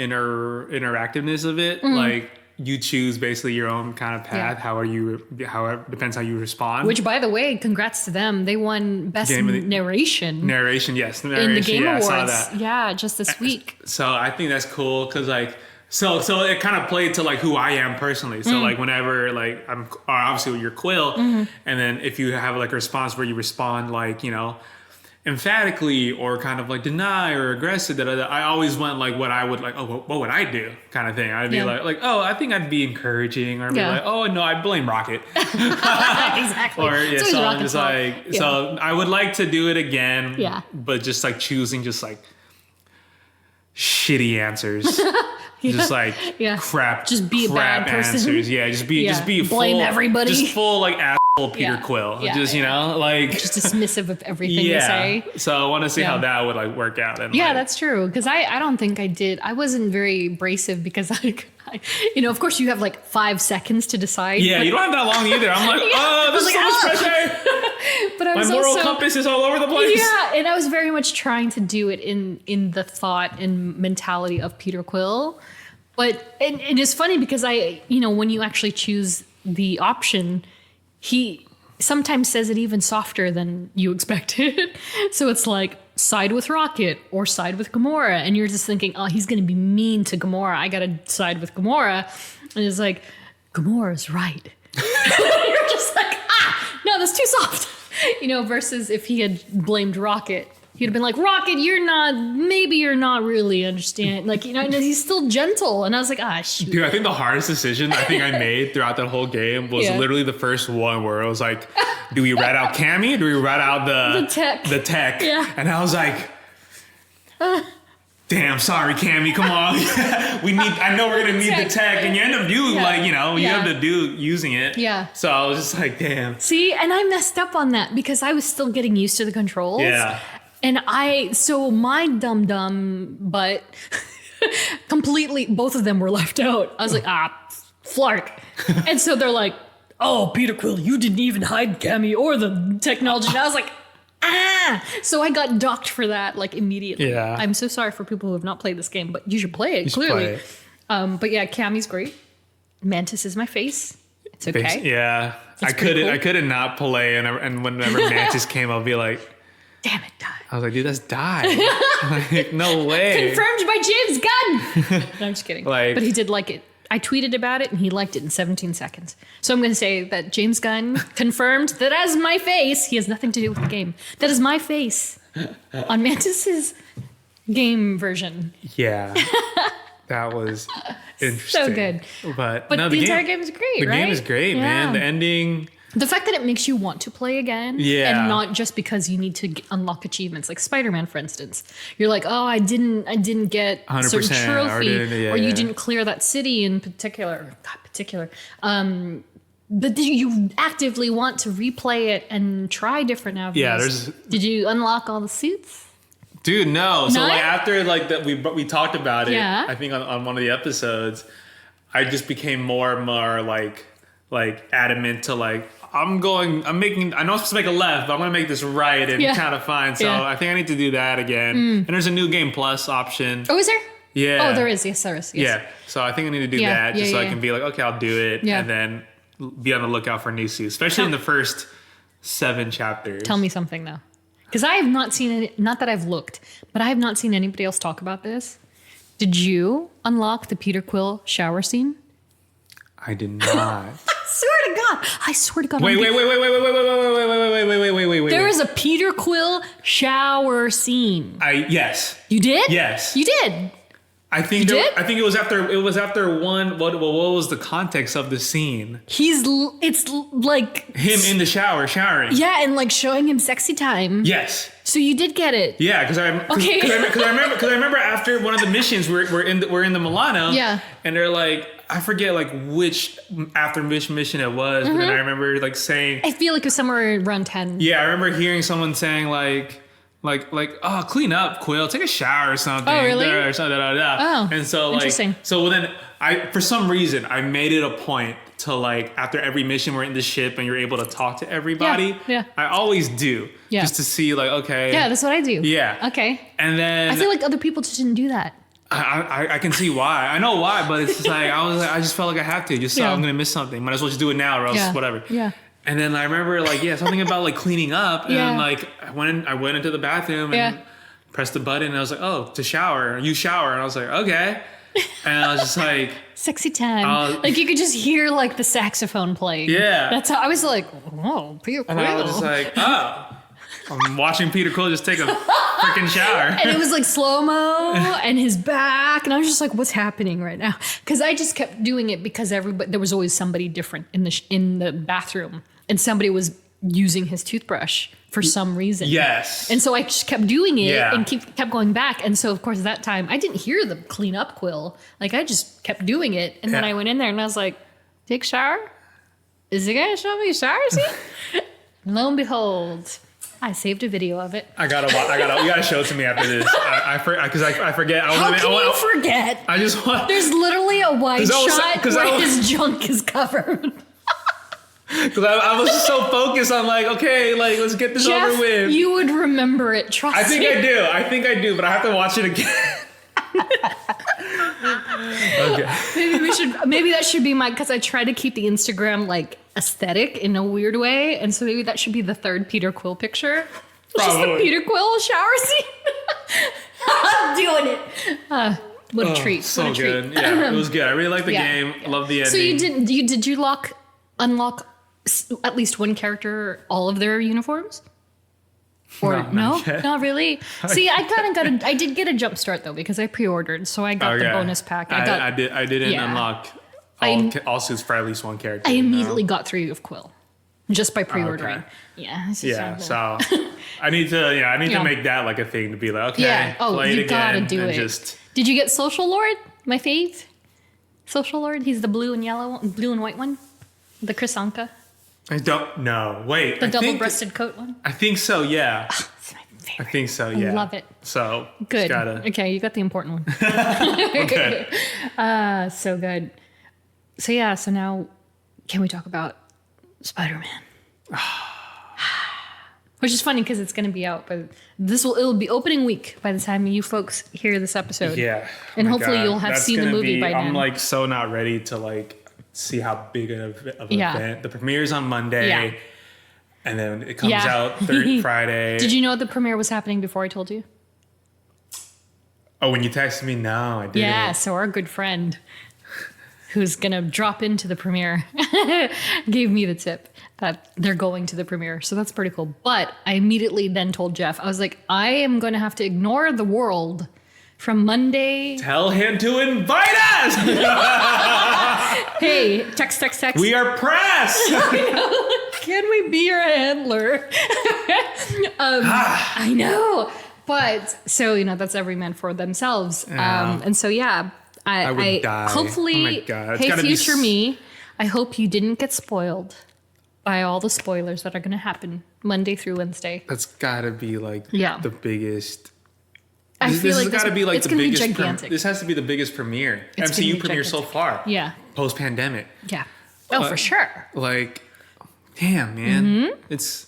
Speaker 3: interactiveness of it. Like you choose basically your own kind of path.
Speaker 4: Yeah.
Speaker 3: However, depends how you respond.
Speaker 4: Which, by the way, congrats to them. They won Best Narration.
Speaker 3: Narration, yes.
Speaker 4: In the Game Awards.
Speaker 3: I saw that.
Speaker 4: Yeah, just this week.
Speaker 3: So I think that's cool because like. So it kind of played to like who I am personally. So like whenever like I'm obviously you're Quill, and then if you have like a response where you respond like emphatically or kind of like deny or aggressive, I always went like what I would like. Oh, what would I do? Kind of thing. I'd be like oh, I think I'd be encouraging, or be like oh no, I'd blame Rocket.
Speaker 4: Exactly.
Speaker 3: Or
Speaker 4: It's
Speaker 3: so
Speaker 4: always
Speaker 3: I'm just
Speaker 4: Rocket's
Speaker 3: like
Speaker 4: fault.
Speaker 3: so I would like to do it again.
Speaker 4: Yeah.
Speaker 3: But just like choosing just like shitty answers. Just like crap.
Speaker 4: Just be a
Speaker 3: crap
Speaker 4: bad person.
Speaker 3: answers. Yeah, just be
Speaker 4: blame
Speaker 3: full,
Speaker 4: everybody.
Speaker 3: Just full like asshole Peter Quill.
Speaker 4: Yeah,
Speaker 3: just like
Speaker 4: just dismissive of everything they say.
Speaker 3: So I want to see how that would like work out. And
Speaker 4: Yeah,
Speaker 3: like,
Speaker 4: that's true. Because I don't think I did. I wasn't very abrasive because I of course you have like 5 seconds to decide.
Speaker 3: Yeah, you don't have that long either. I'm like, oh, this is so much pressure.
Speaker 4: But I was
Speaker 3: My moral
Speaker 4: also,
Speaker 3: compass is all over the place.
Speaker 4: Yeah, and I was very much trying to do it in the thought and mentality of Peter Quill. But and it's funny because when you actually choose the option, he sometimes says it even softer than you expected. So it's like side with Rocket or side with Gamora, and you're just thinking, oh, he's going to be mean to Gamora. I got to side with Gamora, and it's like Gamora's right. You're just like, no, that's too soft. Versus if he had blamed Rocket. He'd have been like, Rocket, maybe you're not really understand. Like, and he's still gentle. And I was like, shoot.
Speaker 3: Dude, I think the hardest decision I made throughout that whole game was literally the first one where it was like, do we rat out Cammy? Do we rat out the tech?
Speaker 4: Yeah.
Speaker 3: And I was like, damn, sorry, Cammy, come on. I know we're going to need the tech. And you end up you have to do using it.
Speaker 4: Yeah.
Speaker 3: So I was just like, damn.
Speaker 4: See, and I messed up on that because I was still getting used to the controls.
Speaker 3: Yeah.
Speaker 4: And so my dumb butt completely, both of them were left out. I was like, flark. And so they're like, oh, Peter Quill, you didn't even hide Cammy or the technology. And I was like, So I got docked for that like immediately.
Speaker 3: Yeah.
Speaker 4: I'm so sorry for people who have not played this game, but you should play it, clearly. But yeah, Cammy's great. Mantis is my face. It's okay.
Speaker 3: Yeah.
Speaker 4: It's
Speaker 3: I
Speaker 4: pretty
Speaker 3: couldn't
Speaker 4: cool.
Speaker 3: not play, and whenever Mantis came, I'll be like,
Speaker 4: Damn it, Die.
Speaker 3: I was like, dude, that's Die. Like, no way.
Speaker 4: Confirmed by James Gunn. No, I'm just kidding.
Speaker 3: Like-
Speaker 4: but he did like it. I tweeted about it and he liked it in 17 seconds. So I'm going to say that James Gunn confirmed that as my face, he has nothing to do with the game. That is my face on Mantis's game version.
Speaker 3: Yeah. That was interesting.
Speaker 4: So good.
Speaker 3: But
Speaker 4: the entire game is great,
Speaker 3: the
Speaker 4: right?
Speaker 3: game is great, man. The ending.
Speaker 4: The fact that it makes you want to play again,
Speaker 3: Yeah.
Speaker 4: and not just because you need to unlock achievements, like Spider-Man, for instance. You're like, oh, I didn't get a certain
Speaker 3: 100%,
Speaker 4: trophy, or you
Speaker 3: yeah.
Speaker 4: didn't clear that city in particular. But you actively want to replay it and try different avenues.
Speaker 3: Yeah,
Speaker 4: Did you unlock all the suits?
Speaker 3: Dude, no. So
Speaker 4: No?
Speaker 3: like after like that we talked about it,
Speaker 4: Yeah.
Speaker 3: I think on one of the episodes, I just became more and more like adamant to like I know I'm supposed to make a left, but I'm gonna make this right and kind of fine. So
Speaker 4: Yeah.
Speaker 3: I think I need to do that again. And there's a new game plus option.
Speaker 4: Oh, is there?
Speaker 3: Yeah.
Speaker 4: Oh, there is. Yes, there is. Yes.
Speaker 3: Yeah. So I think I need to do
Speaker 4: Yeah,
Speaker 3: that just
Speaker 4: yeah,
Speaker 3: so I
Speaker 4: yeah.
Speaker 3: can be like, okay, I'll do it.
Speaker 4: Yeah.
Speaker 3: And then be on the lookout for new suits, especially in the first 7 chapters.
Speaker 4: Tell me something though, because I have not seen any. Not that I've looked, but I have not seen anybody else talk about this. Did you unlock the Peter Quill shower scene?
Speaker 3: I did not.
Speaker 4: I swear to God.
Speaker 3: Wait.
Speaker 4: There is a Peter Quill shower scene.
Speaker 3: Yes.
Speaker 4: You did?
Speaker 3: Yes.
Speaker 4: You did.
Speaker 3: I think
Speaker 4: You did?
Speaker 3: I think it was after one. What was the context of the scene?
Speaker 4: It's like
Speaker 3: Him in the shower showering.
Speaker 4: yeah, and like showing him sexy time.
Speaker 3: Yes.
Speaker 4: So you did get it.
Speaker 3: Yeah, because I remember after one of the missions we're in the Milano.
Speaker 4: Yeah.
Speaker 3: And they're like, I forget like which mission it was, but then I remember like saying,
Speaker 4: I feel like it was somewhere around 10.
Speaker 3: yeah, I remember hearing someone saying like, oh, clean up, Quill, take a shower or something.
Speaker 4: Oh, really?
Speaker 3: Or something,
Speaker 4: Oh,
Speaker 3: and so like,
Speaker 4: interesting.
Speaker 3: so then for some reason I made it a point to like after every mission we're in the ship and you're able to talk to everybody.
Speaker 4: Yeah.
Speaker 3: I always do.
Speaker 4: Yeah.
Speaker 3: Just to see like, okay.
Speaker 4: Yeah, that's what I do.
Speaker 3: Yeah.
Speaker 4: Okay.
Speaker 3: And then
Speaker 4: I feel like other people just didn't do that.
Speaker 3: I can see why. I know why, but it's just like I just felt like I have to. Just so
Speaker 4: Yeah.
Speaker 3: I'm gonna miss something. Might as well just do it now or else whatever.
Speaker 4: Yeah.
Speaker 3: And then I remember like something about like cleaning up and
Speaker 4: Yeah.
Speaker 3: like I went into the bathroom and pressed the button and I was like, oh, to shower. You shower. And I was like, okay. And I was just like,
Speaker 4: Sexy time. Like you could just hear like the saxophone playing.
Speaker 3: Yeah.
Speaker 4: That's how I was like, oh, Peter Quill.
Speaker 3: and I was just like, oh. I'm watching Peter Quill just take a freaking shower.
Speaker 4: And it was like slow-mo and his back. And I was just like, what's happening right now? Because I just kept doing it because there was always somebody different in the bathroom. And somebody was using his toothbrush for some reason.
Speaker 3: Yes.
Speaker 4: And so I just kept doing it
Speaker 3: Yeah.
Speaker 4: and kept going back. And so, of course, that time I didn't hear the clean up Quill. Like I just kept doing it. And then
Speaker 3: Yeah.
Speaker 4: I went in there and I was like, take a shower? Is it going to show me a shower scene? Lo and behold, I saved a video of it.
Speaker 3: you gotta show it to me after this. I forget.
Speaker 4: How can you forget?
Speaker 3: I just want.
Speaker 4: There's literally a wide
Speaker 3: 'Cause I was-
Speaker 4: shot
Speaker 3: 'cause I
Speaker 4: where
Speaker 3: was-
Speaker 4: his junk is covered.
Speaker 3: Because I was just so focused on like, okay, like let's get this
Speaker 4: Jeff,
Speaker 3: over with.
Speaker 4: you would remember it. Trust me.
Speaker 3: I think I do, but I have to watch it again. Okay.
Speaker 4: Maybe that should be because I try to keep the Instagram like aesthetic in a weird way, and so maybe that should be the third Peter Quill picture. It's just the
Speaker 3: Probably.
Speaker 4: Peter Quill shower scene. I'm doing it. What a treat!
Speaker 3: So
Speaker 4: what a treat.
Speaker 3: good. Yeah, it was good. I really liked the
Speaker 4: Yeah.
Speaker 3: game. Love the ending.
Speaker 4: So did you unlock at least one character, all of their uniforms? Or
Speaker 3: No,
Speaker 4: no,
Speaker 3: not yet.
Speaker 4: not really. See, I did get a jump start though because I pre-ordered, so I got the bonus pack.
Speaker 3: I didn't
Speaker 4: Yeah.
Speaker 3: unlock all suits for at least one character.
Speaker 4: I immediately got 3 of Quill just by pre-ordering.
Speaker 3: Okay.
Speaker 4: Yeah. This is
Speaker 3: Yeah,
Speaker 4: so
Speaker 3: so I need to
Speaker 4: Yeah.
Speaker 3: make that like a thing to be like, okay,
Speaker 4: yeah. Oh,
Speaker 3: play it
Speaker 4: you gotta
Speaker 3: again
Speaker 4: do
Speaker 3: and
Speaker 4: it.
Speaker 3: just
Speaker 4: Did you get Social Lord? My fave. Social Lord. He's the blue and white one. The Chrysanka.
Speaker 3: I don't know. Wait.
Speaker 4: The
Speaker 3: I think-
Speaker 4: double-breasted coat one.
Speaker 3: I think so, yeah.
Speaker 4: It's my favorite.
Speaker 3: I think so, yeah.
Speaker 4: love it.
Speaker 3: So
Speaker 4: Good.
Speaker 3: just gotta
Speaker 4: Okay, you got the important one.
Speaker 3: okay.
Speaker 4: So good. So yeah, so now can we talk about Spider-Man? Which is funny because it's going to be out, but it'll be opening week by the time you folks hear this episode.
Speaker 3: Yeah.
Speaker 4: And
Speaker 3: Oh my
Speaker 4: hopefully
Speaker 3: God.
Speaker 4: you'll have
Speaker 3: That's
Speaker 4: seen the
Speaker 3: gonna
Speaker 4: movie by
Speaker 3: I'm
Speaker 4: then.
Speaker 3: like so not ready to like see how big of an
Speaker 4: Yeah.
Speaker 3: event. The premiere's on Monday.
Speaker 4: Yeah.
Speaker 3: And then it comes
Speaker 4: Yeah.
Speaker 3: out Friday.
Speaker 4: Did you know the premiere was happening before I told you?
Speaker 3: Oh, when you texted me, no, I didn't.
Speaker 4: Yeah, so our good friend who's going to drop into the premiere gave me the tip that they're going to the premiere. So that's pretty cool. But I immediately then told Jeff, I was like, I am going to have to ignore the world from Monday.
Speaker 3: Tell him to invite us.
Speaker 4: Hey, text.
Speaker 3: We are press.
Speaker 4: Can we be your handler? I know. But so, that's every man for themselves.
Speaker 3: Yeah.
Speaker 4: And so, yeah,
Speaker 3: I would die.
Speaker 4: hopefully,
Speaker 3: Oh my God. It's
Speaker 4: hey,
Speaker 3: gotta be
Speaker 4: future me, I hope you didn't get spoiled by all the spoilers that are going to happen Monday through Wednesday.
Speaker 3: That's gotta be like
Speaker 4: Yeah.
Speaker 3: the biggest.
Speaker 4: I
Speaker 3: This
Speaker 4: feel
Speaker 3: has
Speaker 4: like
Speaker 3: got to be like
Speaker 4: it's
Speaker 3: the
Speaker 4: gonna be
Speaker 3: biggest.
Speaker 4: gigantic.
Speaker 3: This has to be the biggest premiere.
Speaker 4: It's gonna
Speaker 3: MCU
Speaker 4: be
Speaker 3: premiere so
Speaker 4: gigantic.
Speaker 3: far.
Speaker 4: Yeah.
Speaker 3: Post pandemic.
Speaker 4: Yeah. Oh, for sure.
Speaker 3: Like, damn, man.
Speaker 4: Mm-hmm.
Speaker 3: It's.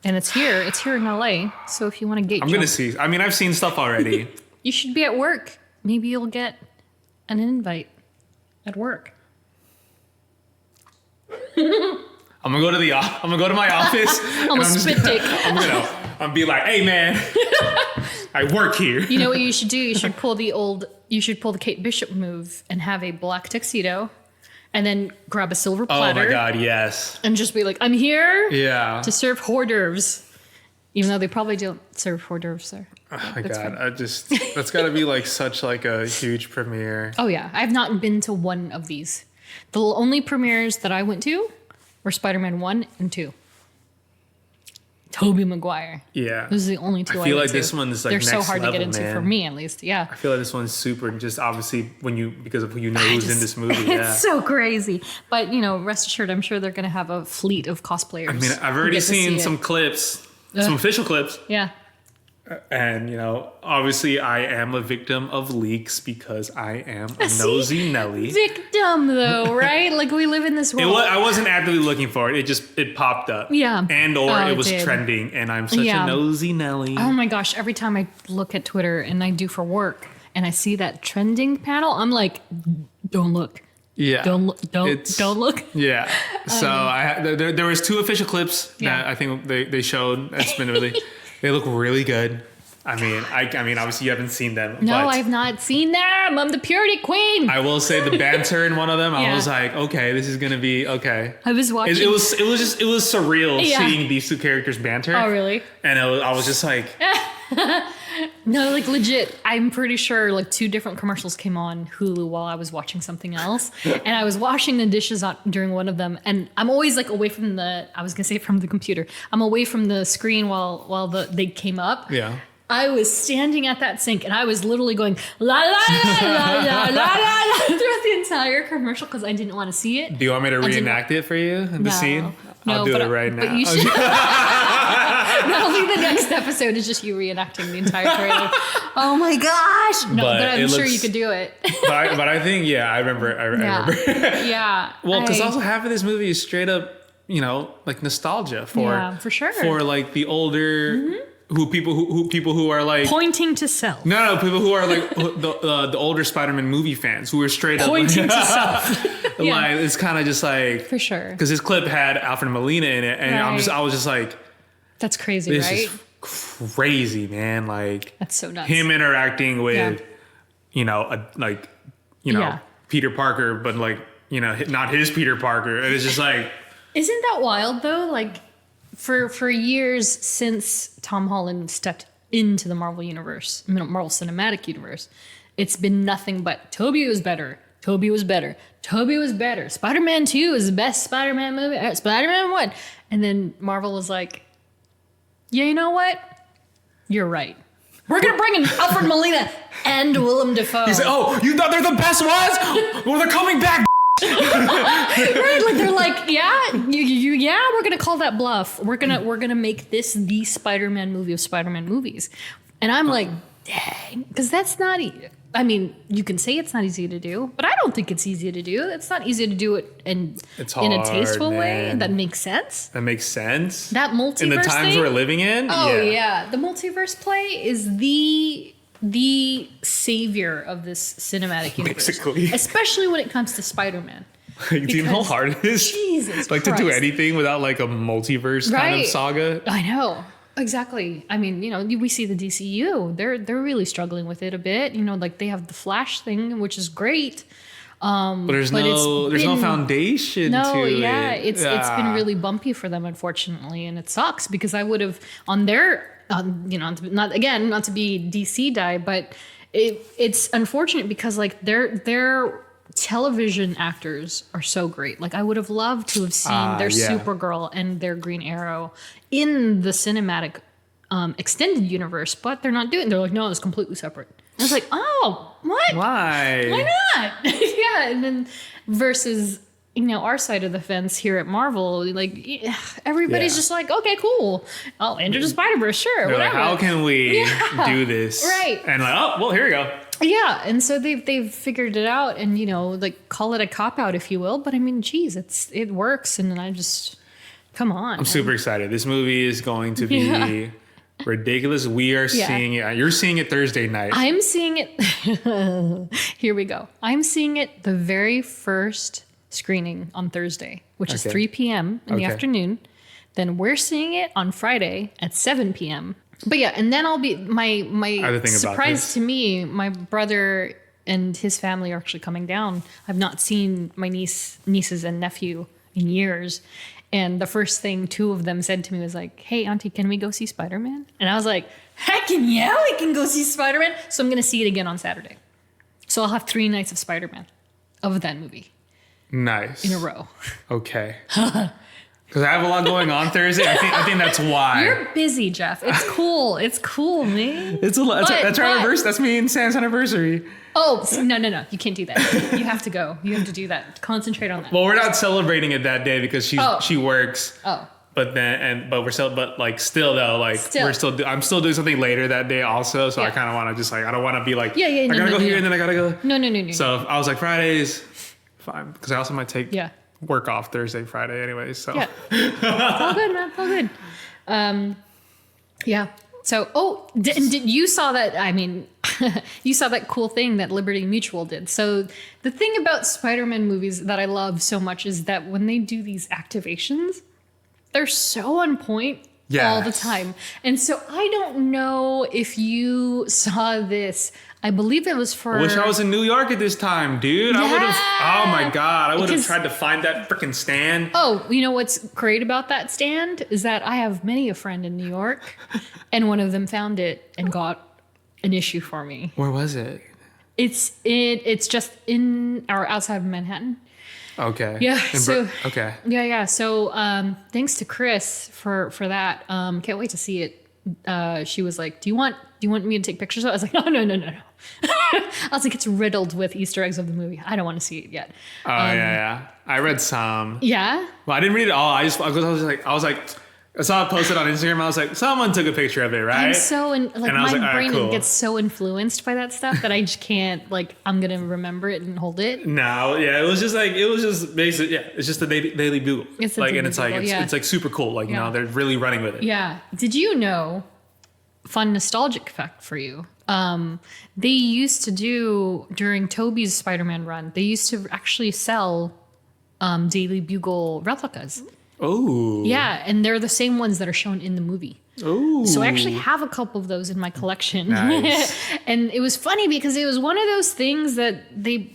Speaker 4: And it's here. It's here in LA. So if you want to gate
Speaker 3: I'm gonna
Speaker 4: jump,
Speaker 3: see. I mean, I've seen stuff already.
Speaker 4: you should be at work. Maybe you'll get an invite at work.
Speaker 3: I'm gonna go to my office.
Speaker 4: I'm a spit take.
Speaker 3: I'm gonna be like, hey man, I work here.
Speaker 4: You know what you should do? You should pull the Kate Bishop move and have a black tuxedo, and then grab a silver platter.
Speaker 3: Oh my god, yes.
Speaker 4: And just be like, I'm here
Speaker 3: Yeah.
Speaker 4: to serve hors d'oeuvres. Even though they probably don't serve hors d'oeuvres there.
Speaker 3: Oh my
Speaker 4: That's
Speaker 3: god,
Speaker 4: fine.
Speaker 3: that's gotta be like such like a huge premiere.
Speaker 4: Oh yeah, I've not been to one of these. The only premieres that I went to were Spider-Man 1 and 2. Tobey Maguire.
Speaker 3: Yeah.
Speaker 4: Those are the only two I
Speaker 3: feel
Speaker 4: went
Speaker 3: like
Speaker 4: to.
Speaker 3: this one's like
Speaker 4: They're so
Speaker 3: next
Speaker 4: hard to get
Speaker 3: level,
Speaker 4: into
Speaker 3: man.
Speaker 4: for me, at least. Yeah.
Speaker 3: I feel like this one's super, just obviously because of who you know who's in this movie.
Speaker 4: It's
Speaker 3: Yeah.
Speaker 4: so crazy. But, rest assured, I'm sure they're going to have a fleet of cosplayers.
Speaker 3: I mean, I've
Speaker 4: who
Speaker 3: already
Speaker 4: get to see
Speaker 3: seen
Speaker 4: it.
Speaker 3: some clips, some official clips.
Speaker 4: Yeah.
Speaker 3: And, obviously I am a victim of leaks because I am a nosy Nelly.
Speaker 4: Victim, though, right? Like, we live in this world.
Speaker 3: I wasn't actively looking for it. It popped up.
Speaker 4: Yeah.
Speaker 3: And/or
Speaker 4: Oh,
Speaker 3: it
Speaker 4: it
Speaker 3: was
Speaker 4: did.
Speaker 3: trending, and I'm such
Speaker 4: Yeah.
Speaker 3: a nosy Nelly.
Speaker 4: Oh my gosh, every time I look at Twitter, and I do for work, and I see that trending panel, I'm like, don't look.
Speaker 3: Yeah.
Speaker 4: Don't look.
Speaker 3: Yeah. So there was 2 official clips
Speaker 4: Yeah.
Speaker 3: that I think they showed. It's been really, they look really good. I mean, obviously you haven't seen them.
Speaker 4: No,
Speaker 3: but
Speaker 4: I've not seen them. I'm the purity queen.
Speaker 3: I will say the banter in one of them. I
Speaker 4: Yeah.
Speaker 3: was like, okay, this is gonna be okay.
Speaker 4: I was watching.
Speaker 3: It was surreal
Speaker 4: Yeah.
Speaker 3: seeing these 2 characters banter.
Speaker 4: Oh, really?
Speaker 3: And I was just like,
Speaker 4: No, like legit. I'm pretty sure like 2 different commercials came on Hulu while I was watching something else, and I was washing the dishes during one of them. And I'm always like away from from the computer. I'm away from the screen while they came up.
Speaker 3: yeah.
Speaker 4: I was standing at that sink and I was literally going la la la la la la la throughout the entire commercial because I didn't want to see it.
Speaker 3: Do you want me to
Speaker 4: didn't-
Speaker 3: reenact it for you? The
Speaker 4: No.
Speaker 3: scene?
Speaker 4: No,
Speaker 3: I'll do
Speaker 4: but
Speaker 3: it right now.
Speaker 4: But you should. That'll be the next episode. Is just you reenacting the entire trailer. Oh my gosh! No,
Speaker 3: But
Speaker 4: but I'm
Speaker 3: it
Speaker 4: sure
Speaker 3: looks-
Speaker 4: you could do it.
Speaker 3: but I think, yeah, I remember. I remember.
Speaker 4: Yeah.
Speaker 3: Well, because
Speaker 4: I-
Speaker 3: also half of this movie is straight up, like nostalgia for
Speaker 4: Yeah, for sure.
Speaker 3: for like the older people who are like
Speaker 4: pointing to self.
Speaker 3: no people who are like the older Spider-Man movie fans who are straight
Speaker 4: Pointing
Speaker 3: up
Speaker 4: to self. Yeah.
Speaker 3: like it's kind of just like
Speaker 4: For sure.
Speaker 3: because this clip had Alfred Molina in it, and
Speaker 4: Right.
Speaker 3: I was just like,
Speaker 4: That's crazy,
Speaker 3: this
Speaker 4: right?
Speaker 3: is crazy, man. Like
Speaker 4: That's so nuts.
Speaker 3: him interacting with
Speaker 4: Yeah.
Speaker 3: Peter Parker, but like not his Peter Parker, and it's just like.
Speaker 4: Isn't that wild though? Like for years since Tom Holland stepped into the Marvel universe, Marvel Cinematic Universe, it's been nothing but Tobey was better. Tobey was better. Tobey was better. Spider-Man 2 is the best Spider-Man movie. Spider-Man 1. And then Marvel was like, yeah, you know what? You're right. We're going to bring in Alfred Molina and Willem Dafoe.
Speaker 3: He's like, oh, you thought they're the best ones? Well, they're coming back.
Speaker 4: Right, like they're like, yeah, we're gonna call that bluff. We're gonna make this the Spider-Man movie of Spider-Man movies, and I'm like, dang, because that's not. I mean, you can say it's not easy to do, but I don't think it's easy to do. It's not easy to do it in a tasteful way
Speaker 3: man.
Speaker 4: that makes sense.
Speaker 3: That makes sense.
Speaker 4: That multiverse
Speaker 3: in the times
Speaker 4: thing,
Speaker 3: we're living in.
Speaker 4: Oh yeah, the multiverse play is the savior of this cinematic universe,
Speaker 3: Basically.
Speaker 4: especially when it comes to Spider-Man.
Speaker 3: Do you know how
Speaker 4: Because-
Speaker 3: hard it is?
Speaker 4: Jesus
Speaker 3: like to do
Speaker 4: Christ.
Speaker 3: anything without like a multiverse kind of
Speaker 4: Right.
Speaker 3: saga.
Speaker 4: I know. Exactly. I mean, we see the DCU. They're really struggling with it a bit. Like they have the Flash thing, which is great.
Speaker 3: But there's
Speaker 4: But
Speaker 3: no
Speaker 4: been-
Speaker 3: foundation
Speaker 4: No,
Speaker 3: to
Speaker 4: yeah,
Speaker 3: it.
Speaker 4: it's been really bumpy for them, unfortunately, and it sucks because I would have not to be DC die, but it's unfortunate because like their television actors are so great. Like I would have loved to have seen their
Speaker 3: yeah.
Speaker 4: Supergirl and their Green Arrow in the cinematic extended universe, but they're not doing it. They're like, no, it's completely separate. I was like, oh, what?
Speaker 3: Why?
Speaker 4: Why not? Yeah, and then versus our side of the fence here at Marvel, like everybody's
Speaker 3: Yeah.
Speaker 4: just like, okay, cool. Oh, Enter the Spider-Verse, sure,
Speaker 3: They're like,
Speaker 4: whatever.
Speaker 3: how can we
Speaker 4: Yeah.
Speaker 3: do this?
Speaker 4: Right.
Speaker 3: And like, oh, well, here we go.
Speaker 4: Yeah, and so they've figured it out, and like call it a cop out, if you will. But I mean, geez, it works, and I just come on.
Speaker 3: I'm super excited. This movie is going to be
Speaker 4: Yeah.
Speaker 3: ridiculous. We are
Speaker 4: Yeah.
Speaker 3: seeing it. You're seeing it Thursday night.
Speaker 4: I'm seeing it. Here we go. I'm seeing it the very first screening on Thursday. which is
Speaker 3: Okay.
Speaker 4: 3 p.m. in the
Speaker 3: Okay.
Speaker 4: afternoon. Then we're seeing it on Friday at 7 p.m. But yeah, and then I'll be my
Speaker 3: Other thing about
Speaker 4: surprise
Speaker 3: this.
Speaker 4: to me, my brother and his family are actually coming down. I've not seen my nieces and nephew in years. And the first thing two of them said to me was like, "Hey, Auntie, can we go see Spider-Man?" And I was like, "Heckin' yeah, we can go see Spider-Man." So I'm going to see it again on Saturday. So I'll have 3 nights of Spider-Man of that movie
Speaker 3: Nice.
Speaker 4: in a row.
Speaker 3: Okay. Because I have a lot going on Thursday. I think that's why.
Speaker 4: You're busy, Jeff. It's cool. It's cool, man.
Speaker 3: That's our anniversary. That's me and Sam's anniversary.
Speaker 4: Oh, no. You can't do that. You have to go. You have to do that. Concentrate on that.
Speaker 3: Well, we're not celebrating it that day because she works.
Speaker 4: Oh.
Speaker 3: But still though,
Speaker 4: Still.
Speaker 3: I'm still doing something later that day also. So I
Speaker 4: Yeah.
Speaker 3: kind of want to just I don't want to be like,
Speaker 4: Yeah,
Speaker 3: I gotta go here and then I gotta go.
Speaker 4: No.
Speaker 3: So I was like, Fridays, fine. Because I also might take
Speaker 4: Yeah.
Speaker 3: work off Thursday, Friday anyways. So
Speaker 4: Yeah. It's all good, man. It's all good. Yeah. So, did you saw that? I mean, you saw that cool thing that Liberty Mutual did. So the thing about Spider-Man movies that I love so much is that when they do these activations, they're so on point all the
Speaker 3: Yes.
Speaker 4: time. And so I don't know if you saw this. I believe it was for...
Speaker 3: I wish I was in New York at this time, dude. I would have.
Speaker 4: Yeah.
Speaker 3: Oh my god, I would have
Speaker 4: Because-
Speaker 3: tried to find that freaking stand.
Speaker 4: Oh, you know what's great about that stand is that I have many a friend in New York, and one of them found it and got an issue for me.
Speaker 3: Where was it?
Speaker 4: It's just in or outside of Manhattan.
Speaker 3: Okay.
Speaker 4: Yeah.
Speaker 3: Okay.
Speaker 4: Yeah. So thanks to Chris for that. Can't wait to see it. She was like, "Do you want me to take pictures of it?" I was like, No. I was like, it's riddled with Easter eggs of the movie. I don't want to see it yet.
Speaker 3: Oh yeah. I read some.
Speaker 4: Yeah.
Speaker 3: Well, I didn't read it all. I was like, I saw it posted on Instagram. I was like, someone took a picture of it, right?
Speaker 4: I'm so
Speaker 3: And I was
Speaker 4: my
Speaker 3: like, all right,
Speaker 4: brain
Speaker 3: cool.
Speaker 4: gets so influenced by that stuff that I just can't I'm gonna remember it and hold it.
Speaker 3: No, yeah, it was just basic. Yeah, it's just the Daily Bugle.
Speaker 4: It's the
Speaker 3: like,
Speaker 4: Daily
Speaker 3: and it's like
Speaker 4: Bugle, yeah.
Speaker 3: it's like super cool. Like, you
Speaker 4: Yeah.
Speaker 3: know, they're really running with it.
Speaker 4: Yeah. Did you know? Fun nostalgic fact for you. They used to do during Toby's Spider-Man run. They used to actually sell Daily Bugle replicas.
Speaker 3: Oh.
Speaker 4: Yeah, and they're the same ones that are shown in the movie.
Speaker 3: Oh.
Speaker 4: So I actually have a couple of those in my collection.
Speaker 3: Nice.
Speaker 4: And it was funny because it was one of those things that they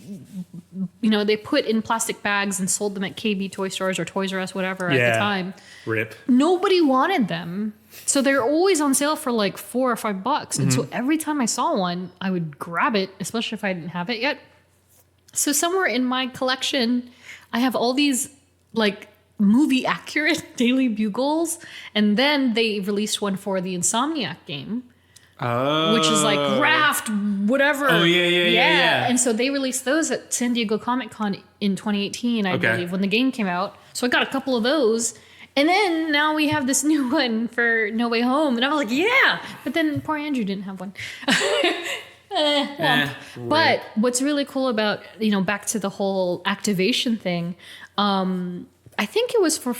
Speaker 4: put in plastic bags and sold them at KB toy stores or Toys R Us, whatever at the time.
Speaker 3: Rip.
Speaker 4: Nobody wanted them. So they're always on sale for like $4 or $5. And so every time I saw one, I would grab it, especially if I didn't have it yet. So somewhere in my collection, I have all these like movie accurate Daily Bugles. And then they released one for the Insomniac game, which is like Raft, whatever.
Speaker 3: Oh, yeah.
Speaker 4: And so they released those at San Diego Comic Con in 2018, I believe, when the game came out. So I got a couple of those. And then now we have this new one for No Way Home. And I was like, yeah. But then poor Andrew didn't have one. But what's really cool about, back to the whole activation thing, I think it was for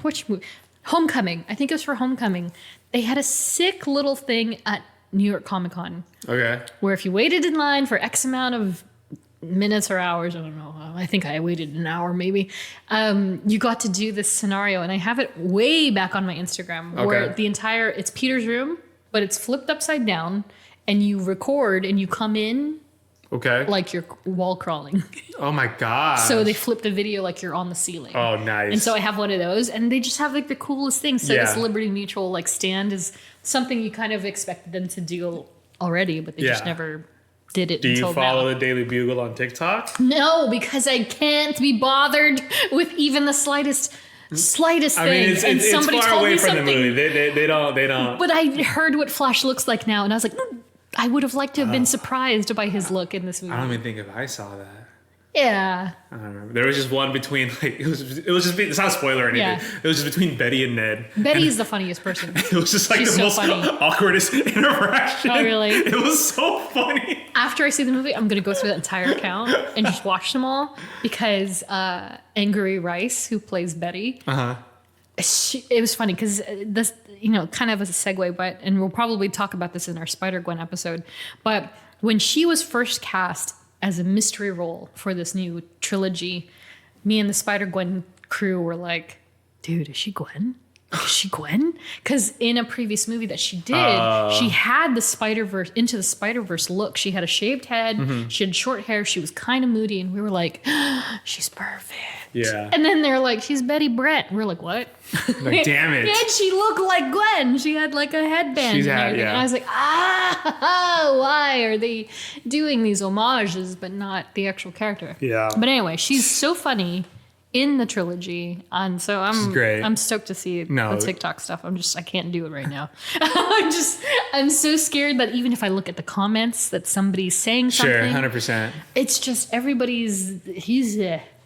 Speaker 4: which movie? Homecoming. I think it was for Homecoming. They had a sick little thing at New York Comic Con.
Speaker 3: Okay.
Speaker 4: Where if you waited in line for X amount of minutes or hours, I don't know, I think I waited an hour maybe, you got to do this scenario. And I have it way back on my Instagram where it's Peter's room, but it's flipped upside down and you record and you come in like you're wall crawling.
Speaker 3: Oh my god.
Speaker 4: So they flip the video like you're on the ceiling.
Speaker 3: Oh, nice.
Speaker 4: And so I have one of those, and they just have like the coolest things. So this Liberty Mutual like stand is something you kind of expected them to do already, but they just never did it.
Speaker 3: Do you
Speaker 4: until
Speaker 3: follow
Speaker 4: now.
Speaker 3: the Daily Bugle on TikTok?
Speaker 4: No, because I can't be bothered with even the slightest thing.
Speaker 3: I mean, it's
Speaker 4: somebody
Speaker 3: far
Speaker 4: told
Speaker 3: away
Speaker 4: me
Speaker 3: from
Speaker 4: something.
Speaker 3: the movie. They don't.
Speaker 4: But I heard what Flash looks like now, and I was like, I would have liked to have been surprised by his look in this movie.
Speaker 3: I don't even think if I saw that.
Speaker 4: Yeah.
Speaker 3: I don't remember. There was just one between it was just it's not a spoiler or anything.
Speaker 4: Yeah.
Speaker 3: It was just between Betty and Ned.
Speaker 4: Betty's the funniest person.
Speaker 3: It was just like
Speaker 4: She's
Speaker 3: the
Speaker 4: so
Speaker 3: most
Speaker 4: funny.
Speaker 3: awkwardest interaction.
Speaker 4: Oh, really?
Speaker 3: It was so funny.
Speaker 4: After I see the movie, I'm going to go through that entire account and just watch them all because Angry Rice, who plays Betty, it was funny because this, kind of as a segue, and we'll probably talk about this in our Spider-Gwen episode, but when she was first cast as a mystery role for this new trilogy, me and the Spider-Gwen crew were like, dude, is she Gwen? Is she Gwen? Because in a previous movie that she did, she had the Spider-Verse, Into the Spider-Verse look. She had a shaved head. She had short hair. She was kind of moody. And we were like, she's perfect.
Speaker 3: Yeah.
Speaker 4: And then they're like, she's Betty Brant. We're like, what?
Speaker 3: Like, damn it.
Speaker 4: And she looked like Gwen. She had like a headband and everything.
Speaker 3: yeah.
Speaker 4: And I was like, why are they doing these homages but not the actual character?
Speaker 3: Yeah.
Speaker 4: But anyway, she's so funny in the trilogy, and so
Speaker 3: great.
Speaker 4: I'm stoked to see
Speaker 3: No.
Speaker 4: the TikTok stuff. I can't do it right now. I'm so scared that even if I look at the comments that somebody's saying something,
Speaker 3: Sure, 100%.
Speaker 4: it's just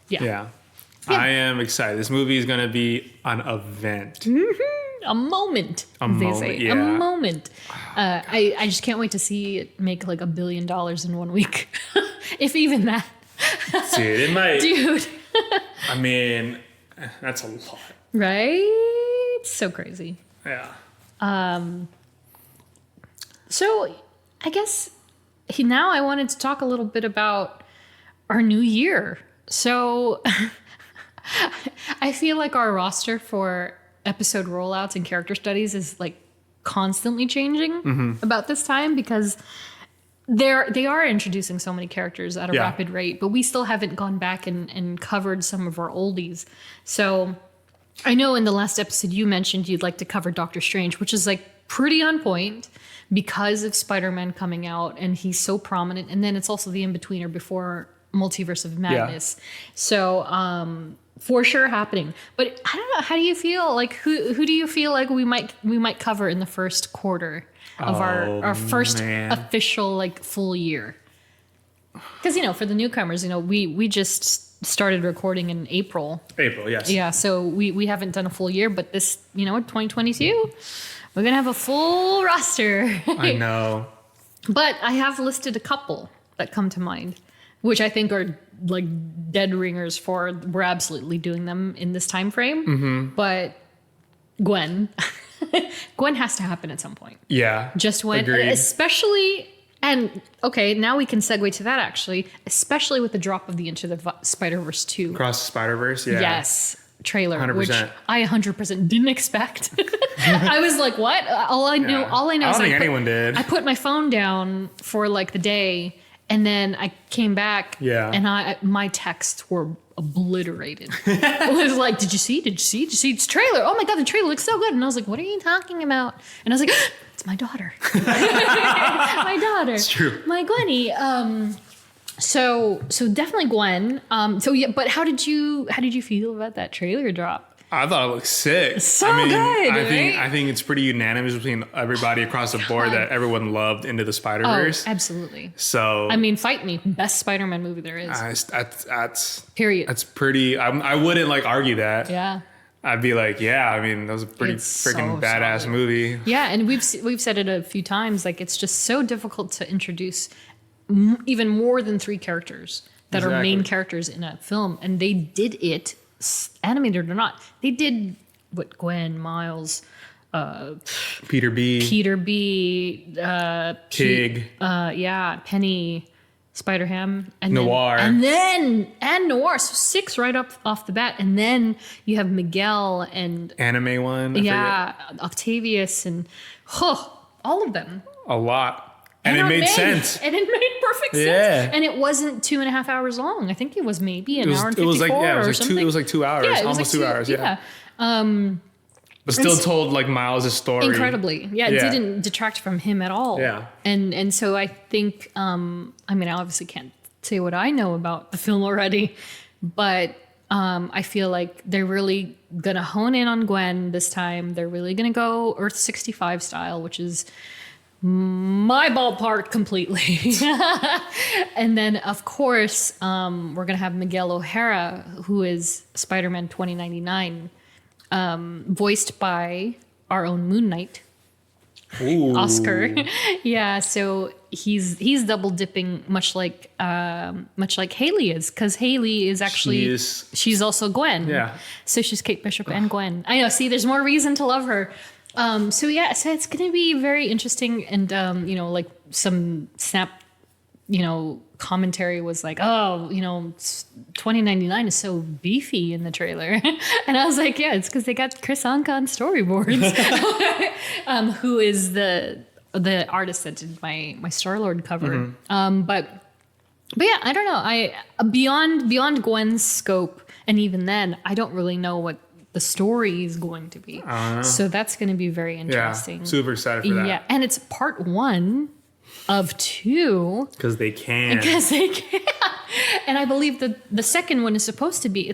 Speaker 3: Yeah. I am excited. This movie is going to be an event.
Speaker 4: a moment.
Speaker 3: A
Speaker 4: they
Speaker 3: moment,
Speaker 4: say
Speaker 3: yeah.
Speaker 4: a moment. I just can't wait to see it make like $1 billion in 1 week, if even that.
Speaker 3: Dude, it might.
Speaker 4: Dude.
Speaker 3: I mean, that's a lot.
Speaker 4: Right? So crazy.
Speaker 3: Yeah.
Speaker 4: So I guess now I wanted to talk a little bit about our new year. So I feel like our roster for episode rollouts and character studies is like constantly changing about this time, because they are introducing so many characters at a rapid rate, but we still haven't gone back and covered some of our oldies. So I know in the last episode you mentioned you'd like to cover Doctor Strange, which is like pretty on point because of Spider-Man coming out and he's so prominent. And then it's also the in-betweener before Multiverse of Madness. Yeah. So for sure happening. But I don't know, how do you feel? Like who do you feel like we might cover in the first quarter of our first official like full year? Because for the newcomers, we just started recording in April.
Speaker 3: Yes.
Speaker 4: Yeah, so we haven't done a full year, but this 2022 we're gonna have a full roster.
Speaker 3: I know.
Speaker 4: But I have listed a couple that come to mind, which I think are like dead ringers for we're absolutely doing them in this time frame. But Gwen has to happen at some point.
Speaker 3: Yeah.
Speaker 4: Just when,
Speaker 3: agreed.
Speaker 4: Especially, and okay, now we can segue to that actually, especially with the drop of the Into the Spider-Verse 2.
Speaker 3: Across the Spider-Verse, yeah.
Speaker 4: Yes, trailer,
Speaker 3: 100%.
Speaker 4: which I 100% didn't expect. I was like, what? All I know
Speaker 3: I
Speaker 4: is
Speaker 3: don't think anyone did.
Speaker 4: I put my phone down for like the day, and then I came back, and my texts were obliterated. It was like, did you see? It's trailer. Oh my God, the trailer looks so good. And I was like, what are you talking about? And I was like, it's my daughter. My daughter.
Speaker 3: It's true.
Speaker 4: My Gwenny. So definitely Gwen. But how did you feel about that trailer drop?
Speaker 3: I thought it looked sick.
Speaker 4: So good,
Speaker 3: I think it's pretty unanimous between everybody across the board that everyone loved Into the Spider-Verse.
Speaker 4: Oh, absolutely.
Speaker 3: So
Speaker 4: fight me. Best Spider-Man movie there is.
Speaker 3: That's
Speaker 4: period.
Speaker 3: That's pretty. I wouldn't argue that.
Speaker 4: Yeah.
Speaker 3: I'd be like, that was a pretty freaking badass movie.
Speaker 4: Yeah, and we've said it a few times. Like, it's just so difficult to introduce even more than 3 characters that are main characters in a film, and they did it, animated or not. They did what Gwen, Miles,
Speaker 3: Peter B,
Speaker 4: Tig, Penny, Spider-Ham, and
Speaker 3: Noir,
Speaker 4: and Noir. So 6 right up off the bat, and then you have Miguel and
Speaker 3: anime one.
Speaker 4: Octavius and all of them.
Speaker 3: A lot. And it made sense.
Speaker 4: And it made perfect sense. And it wasn't 2.5 hours long. I think it was maybe an hour and 54 or something.
Speaker 3: It was like 2 hours.
Speaker 4: Yeah,
Speaker 3: almost 2 hours. Yeah. But still told Miles' story.
Speaker 4: Incredibly. Yeah, it didn't detract from him at all.
Speaker 3: Yeah.
Speaker 4: And so I think, I obviously can't say what I know about the film already, but I feel like they're really going to hone in on Gwen this time. They're really going to go Earth 65 style, which is my ballpark completely. And then, of course, we're going to have Miguel O'Hara, who is Spider-Man 2099, voiced by our own Moon Knight, Oscar. Yeah, so he's double dipping, much like Haley is, because Haley is actually she's also Gwen. Yeah, so she's Kate Bishop and Gwen. I know. See, there's more reason to love her. So it's going to be very interesting, and some snap commentary was like, oh, 2099 is so beefy in the trailer. And I was like, yeah, it's because they got Chris Anka on storyboards, who is the artist that did my Star-Lord cover. But yeah, I don't know. Beyond Gwen's scope, and even then, I don't really know what the story is going to be. So that's going to be very interesting.
Speaker 3: Yeah, super excited for that.
Speaker 4: Yeah, and it's part 1 of 2.
Speaker 3: Because they can.
Speaker 4: And I believe the second one is supposed to be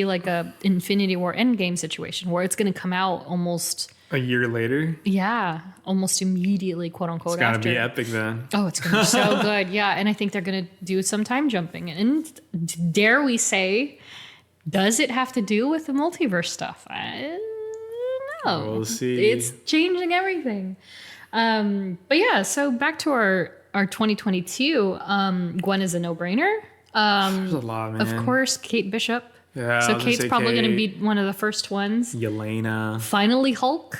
Speaker 4: like a Infinity War Endgame situation where it's going to come out almost
Speaker 3: a year later.
Speaker 4: Yeah, almost immediately, quote unquote.
Speaker 3: It's gotta be epic then.
Speaker 4: Oh, it's gonna be so good. Yeah, and I think they're gonna do some time jumping. And dare we say, does it have to do with the multiverse stuff? I don't know.
Speaker 3: We'll see.
Speaker 4: It's changing everything. But yeah, so back to our 2022. Gwen is a no-brainer.
Speaker 3: There's a lot, man.
Speaker 4: Of course, Kate Bishop.
Speaker 3: Yeah.
Speaker 4: So Kate's probably going to be one of the first ones.
Speaker 3: Yelena.
Speaker 4: Finally, Hulk.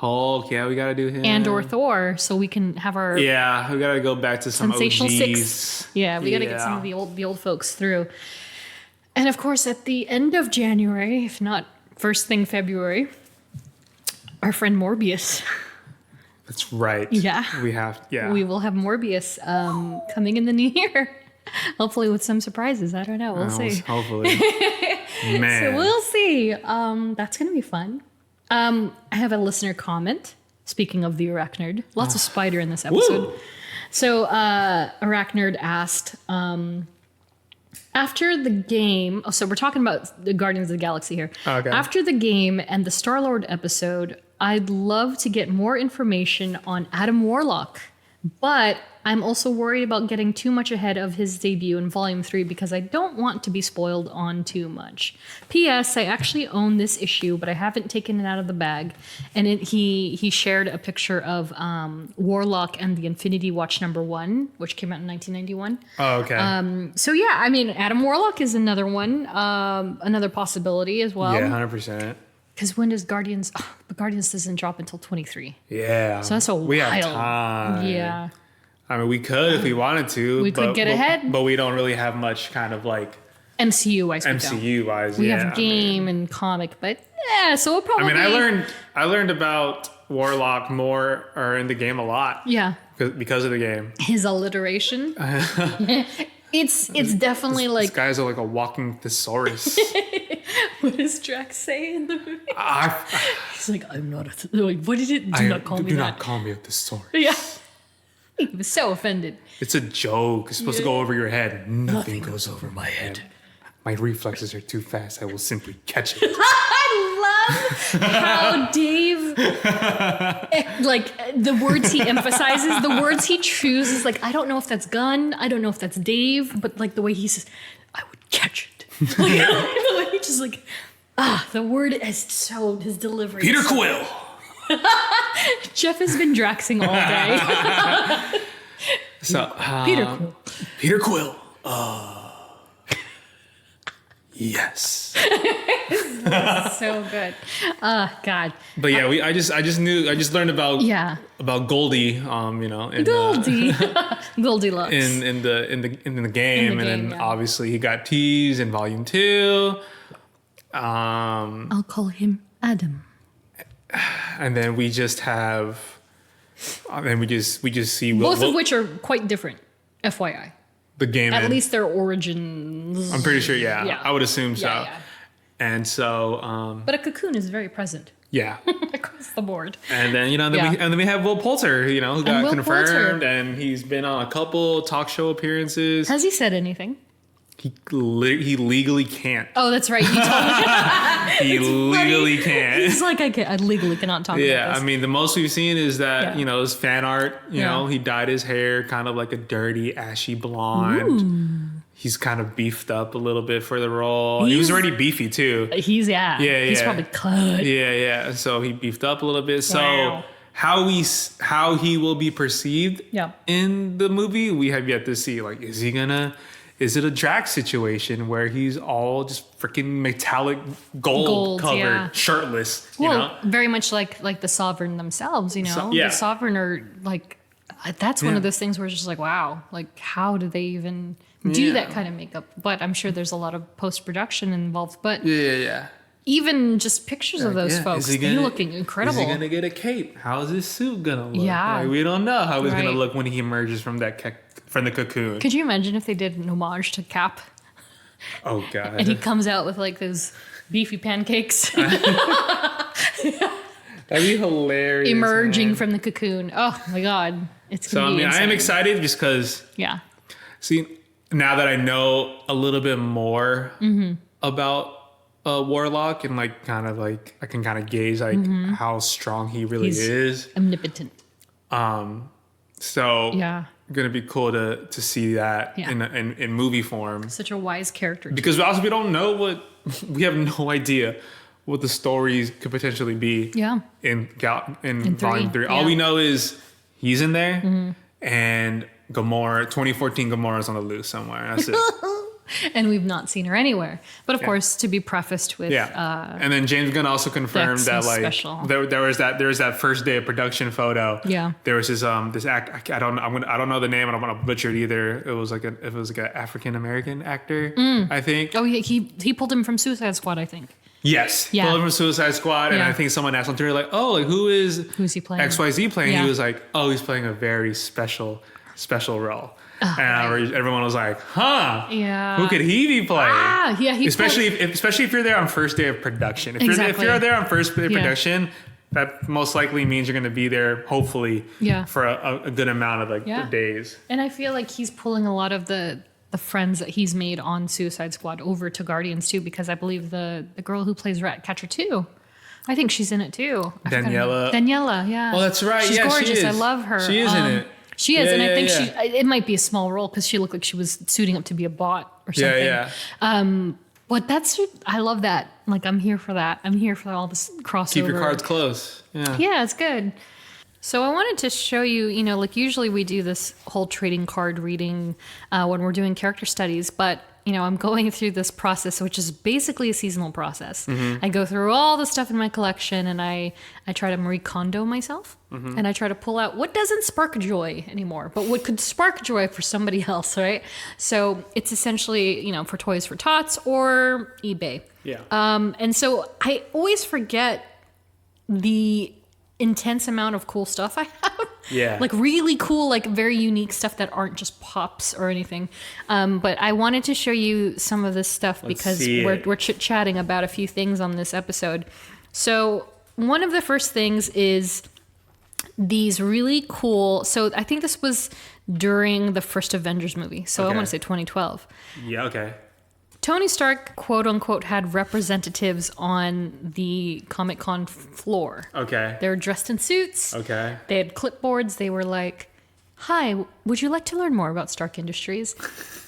Speaker 3: Yeah, we got to do him.
Speaker 4: And or Thor, so we can have our
Speaker 3: we got to go back to some
Speaker 4: sensational
Speaker 3: OGs.
Speaker 4: 6. Yeah, we got to get some of the old folks through. And of course, at the end of January, if not first thing February, our friend Morbius.
Speaker 3: That's right.
Speaker 4: Yeah. We will have Morbius coming in the new year. Hopefully with some surprises. I don't know. We'll see.
Speaker 3: Hopefully. Man.
Speaker 4: So we'll see. That's going to be fun. I have a listener comment. Speaking of the Arachnid. Lots of spider in this episode.
Speaker 3: Woo!
Speaker 4: So Arachnid asked, after the game... Oh, so we're talking about the Guardians of the Galaxy here.
Speaker 3: Okay.
Speaker 4: After the game and the Star-Lord episode, I'd love to get more information on Adam Warlock. But I'm also worried about getting too much ahead of his debut in Volume 3 because I don't want to be spoiled on too much. P.S. I actually own this issue, but I haven't taken it out of the bag. And he shared a picture of Warlock and the Infinity Watch #1, which came out in 1991.
Speaker 3: Oh, okay.
Speaker 4: So yeah, I mean, Adam Warlock is another one, another possibility as well.
Speaker 3: Yeah, 100%.
Speaker 4: Because when does Guardians... but Guardians doesn't drop until 23.
Speaker 3: Yeah.
Speaker 4: So that's a
Speaker 3: We have
Speaker 4: while.
Speaker 3: time.
Speaker 4: Yeah.
Speaker 3: I mean, we could if we wanted to.
Speaker 4: We could get ahead.
Speaker 3: But we don't really have much kind of like
Speaker 4: MCU-wise.
Speaker 3: MCU-wise.
Speaker 4: We have game and comic, but yeah, so it'll probably...
Speaker 3: I learned about Warlock more, or in the game a lot.
Speaker 4: Yeah.
Speaker 3: Because of the game.
Speaker 4: His alliteration. It's definitely
Speaker 3: This guy's like a walking thesaurus.
Speaker 4: What does Drax say in the movie? He's like, I'm not a... Wait, what did it... Do not call me that.
Speaker 3: Do not call me a thesaurus.
Speaker 4: Yeah. He was so offended.
Speaker 3: It's a joke. It's supposed to go over your head. Nothing goes over my head. My reflexes are too fast. I will simply catch it.
Speaker 4: I love how Dave, like, the words he emphasizes, the words he chooses, like, I don't know if that's Gunn, I don't know if that's Dave, but, like, the way he says, I would catch it. Like, the way he just, like, the word is so, his delivery.
Speaker 3: Peter Quill.
Speaker 4: Jeff has been Draxing all day.
Speaker 3: So,
Speaker 4: Peter Quill.
Speaker 3: Peter Quill. Yes.
Speaker 4: So good. God.
Speaker 3: But yeah, I just learned about Goldie, in
Speaker 4: Goldie. Goldilocks.
Speaker 3: in the game, and then
Speaker 4: yeah.
Speaker 3: obviously he got teased in Volume 2.
Speaker 4: I'll call him Adam.
Speaker 3: And then we just have, we just see
Speaker 4: Both of which are quite different, FYI.
Speaker 3: the game.
Speaker 4: At least their origins.
Speaker 3: I'm pretty sure. Yeah,
Speaker 4: Yeah.
Speaker 3: I would assume so.
Speaker 4: Yeah.
Speaker 3: And so,
Speaker 4: But a cocoon is very present
Speaker 3: yeah.
Speaker 4: across the board.
Speaker 3: And then
Speaker 4: Yeah.
Speaker 3: then we have Will Poulter, who got
Speaker 4: Will
Speaker 3: confirmed,
Speaker 4: Poulter.
Speaker 3: and he's been on a couple talk show appearances.
Speaker 4: Has he said anything?
Speaker 3: He legally can't.
Speaker 4: Oh, that's right. You told me.
Speaker 3: He legally can't.
Speaker 4: He's like, I legally cannot talk
Speaker 3: Yeah,
Speaker 4: about this.
Speaker 3: I mean, the most we've seen is that,
Speaker 4: Yeah.
Speaker 3: his fan art,
Speaker 4: Yeah.
Speaker 3: he dyed his hair kind of like a dirty, ashy blonde.
Speaker 4: Ooh.
Speaker 3: He's kind of beefed up a little bit for the role. He was
Speaker 4: He's-
Speaker 3: already beefy too.
Speaker 4: He's He's
Speaker 3: yeah.
Speaker 4: probably cut.
Speaker 3: Yeah. So he beefed up a little bit. So
Speaker 4: Wow.
Speaker 3: how he will be perceived
Speaker 4: Yeah.
Speaker 3: in the movie, we have yet to see. Like, is it a Drax situation where he's all just freaking metallic gold covered,
Speaker 4: yeah.
Speaker 3: shirtless?
Speaker 4: Well, very much like the Sovereign themselves,
Speaker 3: So- yeah.
Speaker 4: The Sovereign are like, That's one of those things where it's just like, wow, like how do they even do that kind of makeup? But I'm sure there's a lot of post-production involved. But
Speaker 3: Yeah.
Speaker 4: even just pictures of those folks, they're looking incredible.
Speaker 3: Is he gonna get a cape? How is his suit gonna look?
Speaker 4: Yeah.
Speaker 3: Like, we don't know how he's gonna
Speaker 4: Right.
Speaker 3: look when he emerges from from the cocoon.
Speaker 4: Could you imagine if they did an homage to Cap
Speaker 3: Oh god.
Speaker 4: and he comes out with like those beefy pancakes
Speaker 3: That'd be hilarious.
Speaker 4: emerging
Speaker 3: man.
Speaker 4: from the cocoon? Oh my God. It's
Speaker 3: So
Speaker 4: gonna be
Speaker 3: I am
Speaker 4: insane.
Speaker 3: excited just because
Speaker 4: Yeah.
Speaker 3: see, now that I know a little bit more about Warlock and like kind of like I can kind of gauge like how strong he really
Speaker 4: He's
Speaker 3: is.
Speaker 4: omnipotent.
Speaker 3: So
Speaker 4: Yeah.
Speaker 3: gonna be cool to see that
Speaker 4: Yeah.
Speaker 3: in movie form,
Speaker 4: Such a wise character.
Speaker 3: because also we don't know we have no idea what the stories could potentially be.
Speaker 4: Yeah.
Speaker 3: In Volume 3. All
Speaker 4: yeah.
Speaker 3: we know is he's in there and Gamora, 2014 Gamora's on the loose somewhere. That's it.
Speaker 4: And we've not seen her anywhere. But of course, to be prefaced with
Speaker 3: And then James Gunn also confirmed
Speaker 4: That's
Speaker 3: that
Speaker 4: so
Speaker 3: like
Speaker 4: special.
Speaker 3: there was that first day of production photo.
Speaker 4: Yeah.
Speaker 3: There was this act. I don't know the name. I don't want to butcher it either. It was like an African American actor. I think.
Speaker 4: oh, he pulled him from Suicide Squad, I think.
Speaker 3: Yes.
Speaker 4: Yeah.
Speaker 3: Pulled him from Suicide Squad, and
Speaker 4: Yeah.
Speaker 3: I think someone asked on Twitter like, "Oh, like who's
Speaker 4: he playing?
Speaker 3: XYZ playing?"
Speaker 4: Yeah.
Speaker 3: He was like, "Oh, he's playing a very special role." And everyone was like, "Huh?
Speaker 4: Yeah.
Speaker 3: Who could he be playing?"
Speaker 4: Yeah, he
Speaker 3: especially if you're there on first day of production. If
Speaker 4: Exactly.
Speaker 3: you're there on first day of
Speaker 4: Yeah.
Speaker 3: production, that most likely means you're going to be there hopefully for a good amount of like
Speaker 4: Yeah.
Speaker 3: days.
Speaker 4: And I feel like he's pulling a lot of the friends that he's made on Suicide Squad over to Guardians too, because I believe the girl who plays Ratcatcher 2, I think she's in it too. I forgot her name.
Speaker 3: Daniela.
Speaker 4: Daniela, yeah.
Speaker 3: Oh, that's right.
Speaker 4: She's
Speaker 3: Yeah, she
Speaker 4: gorgeous. I
Speaker 3: is.
Speaker 4: love her.
Speaker 3: She is in it.
Speaker 4: She is,
Speaker 3: Yeah,
Speaker 4: and I think
Speaker 3: yeah.
Speaker 4: it might be a small role because she looked like she was suiting up to be a bot or something.
Speaker 3: Yeah.
Speaker 4: But I love that. Like, I'm here for that. I'm here for all this crossover.
Speaker 3: Keep your cards close. Yeah.
Speaker 4: Yeah, it's good. So I wanted to show you, like usually we do this whole trading card reading when we're doing character studies, but I'm going through this process, which is basically a seasonal process. I go through all the stuff in my collection and I try to Marie Kondo myself and I try to pull out what doesn't spark joy anymore, but what could spark joy for somebody else, right? So it's essentially, for Toys for Tots or eBay.
Speaker 3: Yeah.
Speaker 4: And so I always forget the intense amount of cool stuff I have.
Speaker 3: Yeah.
Speaker 4: Like really cool, like very unique stuff that aren't just pops or anything. But I wanted to show you some of this stuff because
Speaker 3: see it.
Speaker 4: we're chit-chatting about a few things on this episode. So one of the first things is these really cool. So I think this was during the first Avengers movie. So I
Speaker 3: Okay.
Speaker 4: want to say 2012.
Speaker 3: Yeah. Okay.
Speaker 4: Tony Stark, quote unquote, had representatives on the Comic-Con floor.
Speaker 3: Okay.
Speaker 4: They were dressed in suits.
Speaker 3: Okay.
Speaker 4: They had clipboards. They were like, "Hi, would you like to learn more about Stark Industries?"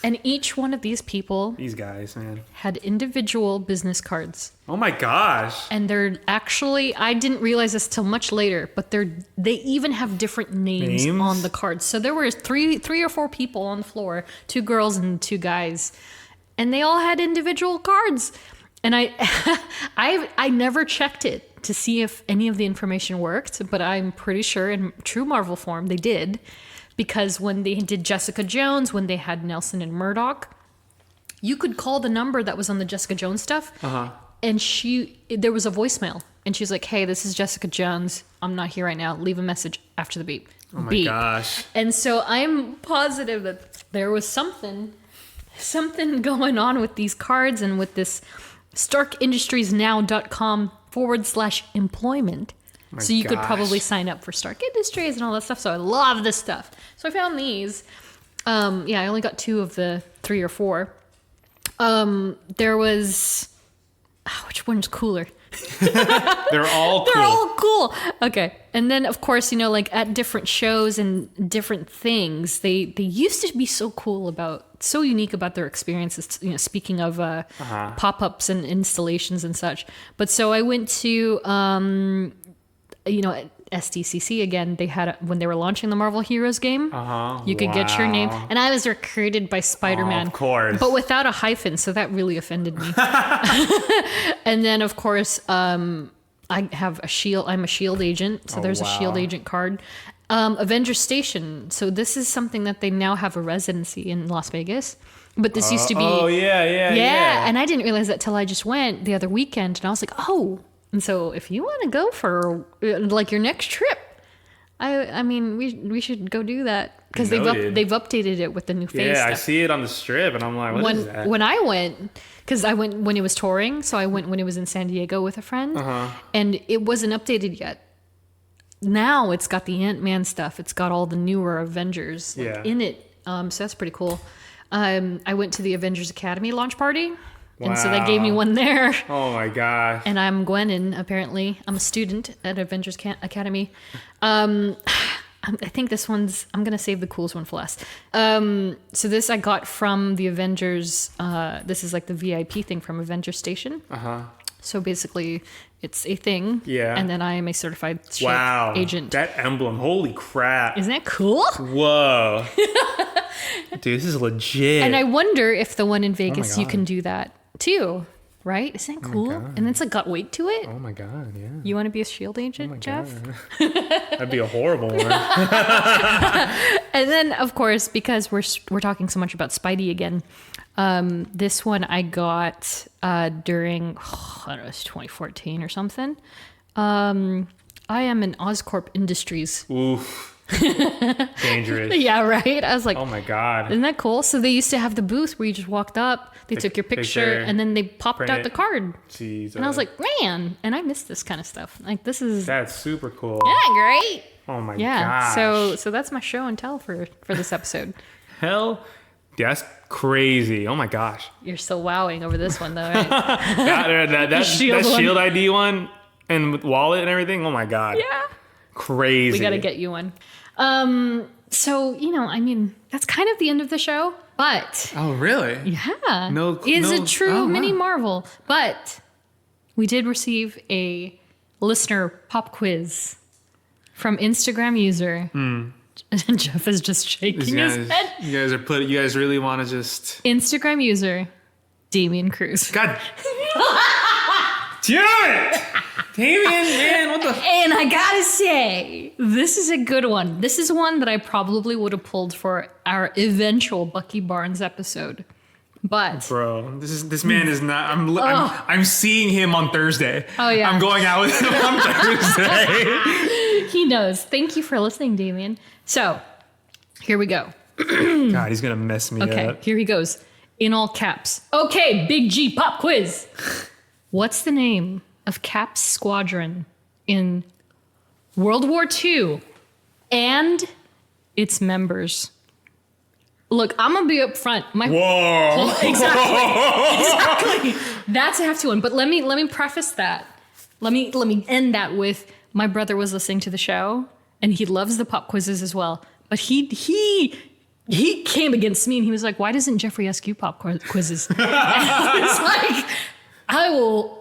Speaker 4: And each one of these people
Speaker 3: These guys, man.
Speaker 4: had individual business cards.
Speaker 3: Oh my gosh.
Speaker 4: And they're actually, I didn't realize this till much later, but they even have different names on the cards. So there were three or four people on the floor, 2 girls and 2 guys. And they all had individual cards. And I never checked it to see if any of the information worked, but I'm pretty sure in true Marvel form they did. Because when they did Jessica Jones, when they had Nelson and Murdoch, you could call the number that was on the Jessica Jones stuff. And there was a voicemail. And she's like, "Hey, this is Jessica Jones. I'm not here right now. Leave a message after the beep."
Speaker 3: Oh my gosh.
Speaker 4: And so I'm positive that there was something going on with these cards and with this StarkIndustriesNow.com/employment. So you could probably sign up for Stark Industries and all that stuff. So I love this stuff. So I found these. I only got 2 of the 3 or 4. There was... which one's cooler?
Speaker 3: They're all cool.
Speaker 4: They're all cool. Okay. And then, of course, like at different shows and different things, they used to be so unique about their experiences, speaking of pop-ups and installations and such. But so I went to, SDCC again. They had, when they were launching the Marvel Heroes game, you could get your name. And I was recruited by Spider-Man.
Speaker 3: Of course.
Speaker 4: But without a hyphen, so that really offended me. And then, of course, I have a shield. I'm a shield agent, so there's a shield agent card. Avengers Station. So this is something that they now have a residency in Las Vegas. But this used to be...
Speaker 3: Oh, yeah.
Speaker 4: And I didn't realize that till I just went the other weekend. And I was like, oh. And so if you want to go for like your next trip, I mean, we should go do that. Because they've updated it with the new face stuff.
Speaker 3: I see it on the strip. And I'm like, what is that?
Speaker 4: When I went... Because I went when it was touring. So I went when it was in San Diego with a friend. And it wasn't updated yet. Now it's got the Ant-Man stuff. It's got all the newer Avengers in it. So that's pretty cool. I went to the Avengers Academy launch party. And so they gave me one there.
Speaker 3: Oh my gosh.
Speaker 4: And I'm Gwennon, apparently. I'm a student at Avengers Academy. I think this one's... I'm going to save the coolest one for last. So this I got from the Avengers... this is like the VIP thing from Avengers Station. So basically, it's a thing.
Speaker 3: Yeah.
Speaker 4: And then I am a certified SHIELD agent.
Speaker 3: That emblem. Holy crap.
Speaker 4: Isn't that cool?
Speaker 3: Whoa. Dude, this is legit.
Speaker 4: And I wonder if the one in Vegas, you can do that too. Right? Isn't that cool? And it's like got weight to it.
Speaker 3: Oh my God, yeah.
Speaker 4: You want to be a SHIELD agent, Jeff?
Speaker 3: That'd be a horrible one.
Speaker 4: And then, of course, because we're talking so much about Spidey again, this one I got during, I don't know, it's 2014 or something. I am in Oscorp Industries.
Speaker 3: Oof. Dangerous.
Speaker 4: Yeah, right? I was like,
Speaker 3: oh my God.
Speaker 4: Isn't that cool? So they used to have the booth where you just walked up, they took your picture, and then they popped out the card.
Speaker 3: Jesus.
Speaker 4: And I was like, man, and I miss this kind of stuff. Like, this is...
Speaker 3: That's super cool.
Speaker 4: Yeah, great.
Speaker 3: Oh my
Speaker 4: gosh.
Speaker 3: gosh.
Speaker 4: So that's my show and tell for this episode.
Speaker 3: Hell, that's crazy. Oh my gosh.
Speaker 4: You're still wowing over this one, though, right?
Speaker 3: that
Speaker 4: Shield
Speaker 3: Shield ID one and with wallet and everything. Oh my God.
Speaker 4: Yeah.
Speaker 3: Crazy.
Speaker 4: We got to get you one. So, I mean, that's kind of the end of the show, but...
Speaker 3: Oh, really?
Speaker 4: Yeah.
Speaker 3: No.
Speaker 4: Is a true mini Marvel. But we did receive a listener pop quiz from Instagram user. Jeff is just shaking his head.
Speaker 3: You guys really want to just...
Speaker 4: Instagram user, Damian Cruz.
Speaker 3: God. Damn it! Damian, man, what the...
Speaker 4: And I gotta say, this is a good one. This is one that I probably would have pulled for our eventual Bucky Barnes episode. But...
Speaker 3: Bro, this man is not... I'm seeing him on Thursday.
Speaker 4: Oh, yeah.
Speaker 3: I'm going out with him on Thursday.
Speaker 4: He knows. Thank you for listening, Damian. So, here we go.
Speaker 3: God, he's gonna mess me up.
Speaker 4: Okay, here he goes. In all caps. Okay, Big G pop quiz. What's the name of Cap's squadron in World War II and its members? Look, I'm gonna be up front.
Speaker 3: Whoa!
Speaker 4: Exactly. That's a hefty one. But let me preface that. Let me end that with my brother was listening to the show and he loves the pop quizzes as well. But he came against me and he was like, "Why doesn't Geoffrey ask you pop quizzes?" And I was like, I will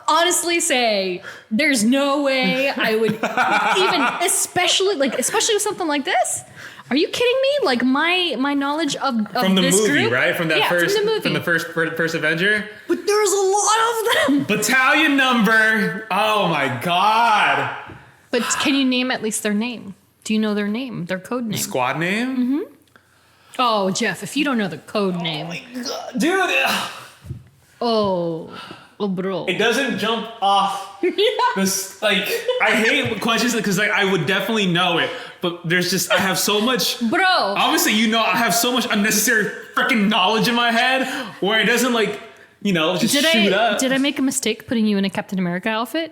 Speaker 4: honestly say there's no way I would even, especially with something like this. Are you kidding me? Like my knowledge of
Speaker 3: from the
Speaker 4: this
Speaker 3: movie,
Speaker 4: group,
Speaker 3: right? From that from the first Avenger.
Speaker 4: But there's a lot of them.
Speaker 3: Battalion number. Oh my God.
Speaker 4: But can you name at least their name? Do you know their name? Their code name?
Speaker 3: Squad name?
Speaker 4: Mm-hmm. Oh, Jeff, if you don't know the code name.
Speaker 3: Oh my God. Dude.
Speaker 4: Oh, bro.
Speaker 3: It doesn't jump off this, like, I hate questions because like I would definitely know it, but there's just, I have so much,
Speaker 4: Bro.
Speaker 3: Obviously, I have so much unnecessary freaking knowledge in my head where it doesn't like, just shoot up.
Speaker 4: Did I make a mistake putting you in a Captain America outfit?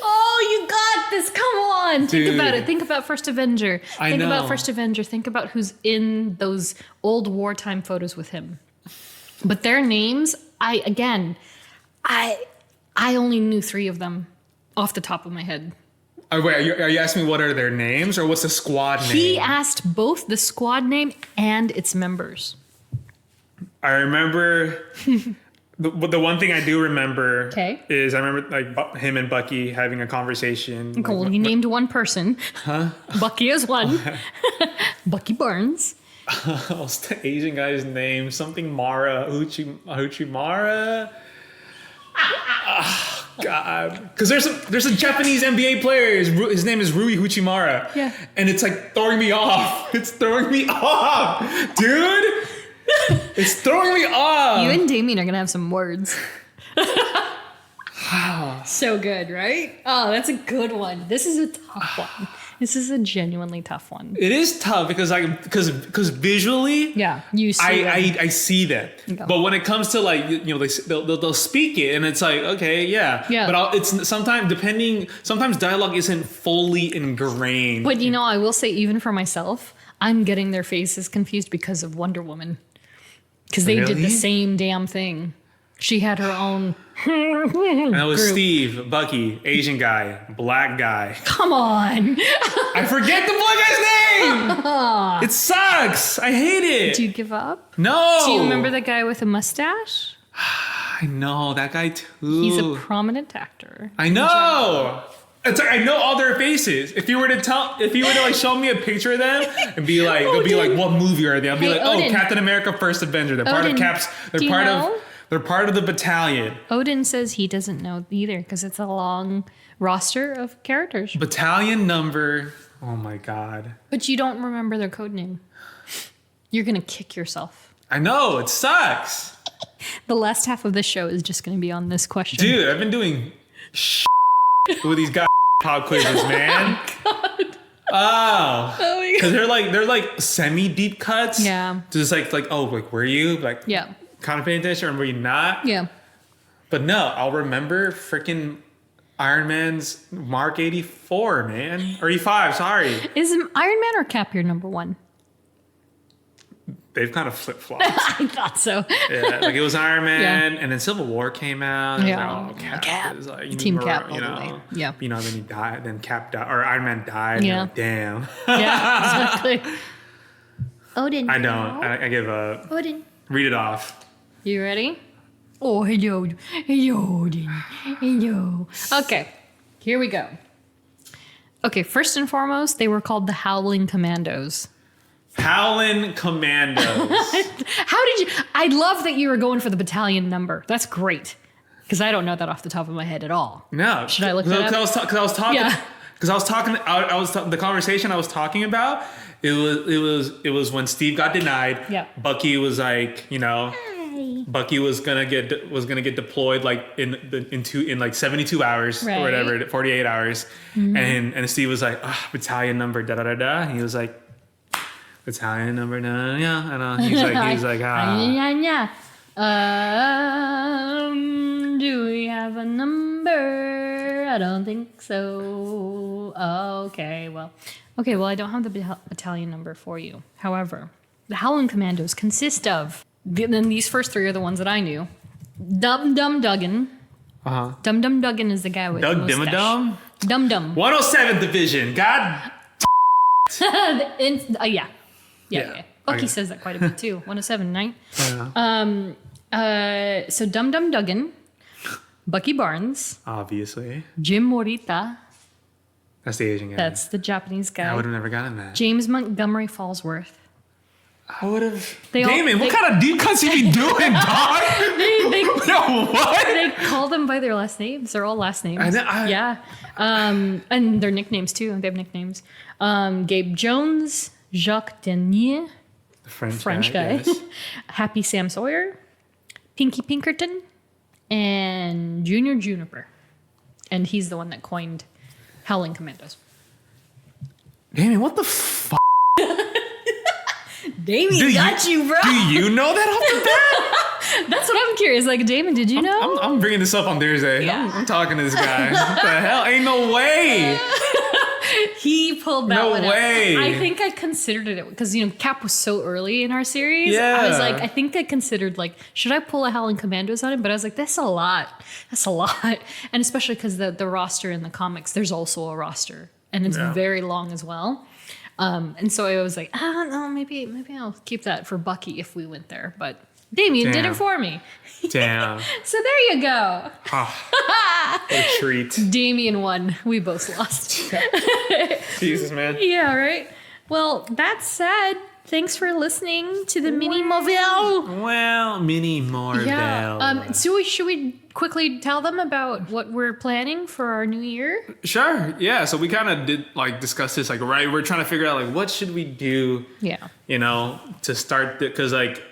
Speaker 4: Oh, you got this. Come on.
Speaker 3: Dude.
Speaker 4: Think about it. Think about First Avenger. Think about First Avenger. Think about who's in those old wartime photos with him. But their names, I only knew 3 of them off the top of my head.
Speaker 3: Wait, are you asking me what are their names or what's the squad name?
Speaker 4: He asked both the squad name and its members.
Speaker 3: I remember... The one thing I do remember is I remember like him and Bucky having a conversation.
Speaker 4: Cool. He named one person.
Speaker 3: Huh?
Speaker 4: Bucky is one. Bucky Barnes.
Speaker 3: What's the Asian guy's name? Something Mara. Huchi Mara? God, because there's a Japanese NBA player. His name is Rui Hachimura.
Speaker 4: Yeah.
Speaker 3: And it's like throwing me off. It's throwing me off, dude. It's throwing me off.
Speaker 4: You and Damien are gonna have some words. So good, right? Oh, that's a good one. This is a tough one. This is a genuinely tough one.
Speaker 3: It is tough because visually,
Speaker 4: Yeah, you see
Speaker 3: I see that.
Speaker 4: Okay.
Speaker 3: But when it comes to like, you know, they'll speak it and it's like, okay, yeah.
Speaker 4: Yeah.
Speaker 3: But sometimes dialogue isn't fully ingrained.
Speaker 4: But you know, I will say, even for myself, I'm getting their faces confused because of Wonder Woman. Because they did the
Speaker 3: Really?
Speaker 4: same damn thing. She had her own.
Speaker 3: And that was
Speaker 4: group.
Speaker 3: Steve, Bucky, Asian guy, black guy.
Speaker 4: Come on.
Speaker 3: I forget the black guy's name. It sucks. I hate it.
Speaker 4: Do you give up?
Speaker 3: No.
Speaker 4: Do you remember the guy with a mustache?
Speaker 3: I know that guy too.
Speaker 4: He's a prominent actor.
Speaker 3: I know. It's like I know all their faces. If you were to like show me a picture of them and be like, they'll be like, what movie are they? I'll be
Speaker 4: Hey,
Speaker 3: like,
Speaker 4: Odin.
Speaker 3: oh, Captain America: First Avenger. They're part of
Speaker 4: Odin,
Speaker 3: Caps.
Speaker 4: do you know?
Speaker 3: They're part of the battalion.
Speaker 4: Odin says he doesn't know either because it's a long roster of characters.
Speaker 3: Battalion number. Oh my god.
Speaker 4: But you don't remember their code name. You're going to kick yourself.
Speaker 3: I know it sucks,
Speaker 4: The last half of this show is just going to be on this question.
Speaker 3: dude. I've been doing with these guys pop quizzes, man. Oh, because they're like semi deep cuts.
Speaker 4: Yeah.
Speaker 3: Just like oh, like were you like
Speaker 4: Yeah.
Speaker 3: kind of paying attention or were you not?
Speaker 4: Yeah.
Speaker 3: But no, I'll remember freaking Iron Man's Mark 84, man. Or 85, sorry.
Speaker 4: Is Iron Man or Cap your number one?
Speaker 3: They've kind of flip-flopped.
Speaker 4: I thought so.
Speaker 3: Yeah, like it was Iron Man,
Speaker 4: Yeah.
Speaker 3: and then Civil War came out. And
Speaker 4: Yeah.
Speaker 3: Like, oh, Cap.
Speaker 4: Cap.
Speaker 3: Is like,
Speaker 4: Team
Speaker 3: more,
Speaker 4: Cap
Speaker 3: you
Speaker 4: all the
Speaker 3: know,
Speaker 4: way. Yeah.
Speaker 3: You know, then he died, then Cap died, or Iron Man died.
Speaker 4: Yeah.
Speaker 3: Yeah. Like, damn.
Speaker 4: Yeah, exactly. Odin.
Speaker 3: I don't. I give up.
Speaker 4: Odin.
Speaker 3: Read it off.
Speaker 4: You ready? Oh, hello. Hello, Odin. Hello. Okay, here we go. Okay, first and foremost, they were called the Howling Commandos.
Speaker 3: Howlin' Commandos.
Speaker 4: How did you? I love that you were going for the battalion number. That's great. Because I don't know that off the top of my head at all.
Speaker 3: No.
Speaker 4: Should I look that up?
Speaker 3: Because I was talking.
Speaker 4: Yeah.
Speaker 3: Because I was the conversation I was talking about. It was when Steve got denied.
Speaker 4: Yeah.
Speaker 3: Bucky was like, you know, Bucky was gonna get deployed like in like 72 hours
Speaker 4: Right.
Speaker 3: or whatever, 48 hours, and Steve was like, battalion number da da da da. And he was like, battalion number da yeah. And he was like
Speaker 4: Yeah. Do we have a number? I don't think so. Okay, well, I don't have the battalion number for you. However, the Howling Commandos consist of, then these first three are the ones that I knew. Dum Dum Duggan. Dum Dum Duggan is the guy with
Speaker 3: Doug
Speaker 4: the mustache.
Speaker 3: Dimmadum.
Speaker 4: Dum Dum.
Speaker 3: 107th Division. God.
Speaker 4: Yeah. Bucky
Speaker 3: Okay.
Speaker 4: says that quite a bit too. 107, right?
Speaker 3: Yeah.
Speaker 4: So Dum Dum Duggan, Bucky Barnes,
Speaker 3: Obviously,
Speaker 4: Jim Morita,
Speaker 3: that's the Asian guy.
Speaker 4: that's the Japanese
Speaker 3: I would
Speaker 4: guy,
Speaker 3: have never gotten that.
Speaker 4: James Montgomery Fallsworth.
Speaker 3: I would have.
Speaker 4: They all-
Speaker 3: Damon, what
Speaker 4: they-
Speaker 3: kind of deep cuts you be doing, dog?
Speaker 4: They
Speaker 3: No, what?
Speaker 4: they call them by their last names. They're all last names.
Speaker 3: I-
Speaker 4: And their nicknames too. They have nicknames. Gabe Jones, Jacques Denier,
Speaker 3: The French,
Speaker 4: French guy,
Speaker 3: yes.
Speaker 4: Happy Sam Sawyer, Pinky Pinkerton, and Junior Juniper. And he's the one that coined Howling Commandos.
Speaker 3: Damon, what the fuck?
Speaker 4: Damien got you, bro.
Speaker 3: Do you know that off the bat?
Speaker 4: That's what I'm curious. Like, Damon, did you know?
Speaker 3: I'm bringing this up on Thursday.
Speaker 4: Yeah.
Speaker 3: I'm talking to this guy. What the hell? Ain't no way.
Speaker 4: He pulled that
Speaker 3: No
Speaker 4: one
Speaker 3: way.
Speaker 4: out. I think I considered it because, Cap was so early in our series.
Speaker 3: Yeah.
Speaker 4: I was like, I think I considered, like, should I pull a Howling Commandos on him? But I was like, that's a lot. That's a lot. And especially because the roster in the comics, there's also a roster. And it's
Speaker 3: Yeah.
Speaker 4: very long as well. And so I was like, I don't know, maybe I'll keep that for Bucky if we went there. But Damien did
Speaker 3: Damn.
Speaker 4: it for me.
Speaker 3: Damn.
Speaker 4: So there you go.
Speaker 3: What a treat.
Speaker 4: Damien won. We both lost.
Speaker 3: Jesus, man.
Speaker 4: Yeah, right. Well, that said, Thanks for listening to the Mini Moville.
Speaker 3: Well, Mini Marvel.
Speaker 4: Yeah. So should we quickly tell them about what we're planning for our new year?
Speaker 3: Sure. Yeah. So we kind of did like discuss this, like, right. We're trying to figure out like what should we do.
Speaker 4: Yeah.
Speaker 3: You know, to start because like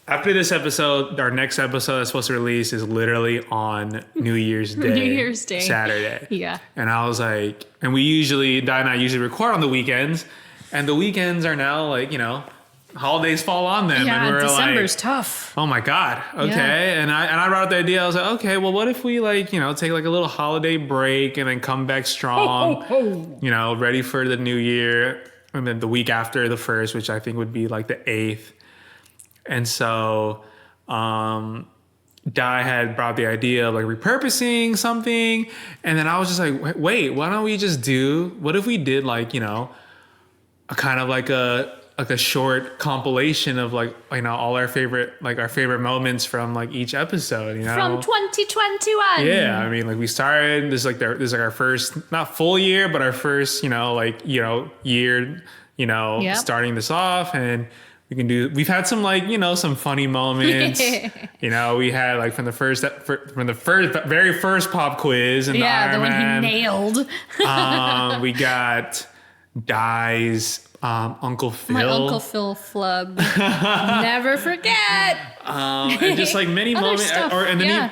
Speaker 3: after this episode, our next episode that's supposed to release is literally on New Year's Day.
Speaker 4: New Year's Day.
Speaker 3: Saturday.
Speaker 4: Yeah.
Speaker 3: And I was like, and Di and I usually record on the weekends, and the weekends are now like, you know, holidays fall on them.
Speaker 4: Yeah,
Speaker 3: and we're
Speaker 4: December's
Speaker 3: like,
Speaker 4: tough.
Speaker 3: oh my God. Okay.
Speaker 4: Yeah.
Speaker 3: And I brought up the idea. I was like, okay, well, what if we like, you know, take like a little holiday break and then come back strong, you know, ready for the new year. And then the week after the 1st, which I think would be like the 8th. And so, Di had brought the idea of like repurposing something. And then I was just like, wait, why don't we just what if we did like, you know, a kind of like a short compilation of like, you know, all our favorite moments from like each episode, you know,
Speaker 4: from 2021.
Speaker 3: Yeah. I mean, like we started this is like our first, not full year, but our first, you know, like, you know, year, you know, starting this off, and we've had some like, you know, some funny moments. You know, we had like from the very first pop quiz and
Speaker 4: the one he nailed.
Speaker 3: We got Dai's Uncle Phil.
Speaker 4: My Uncle Phil flub. Never forget.
Speaker 3: And just like many moments,
Speaker 4: stuff,
Speaker 3: or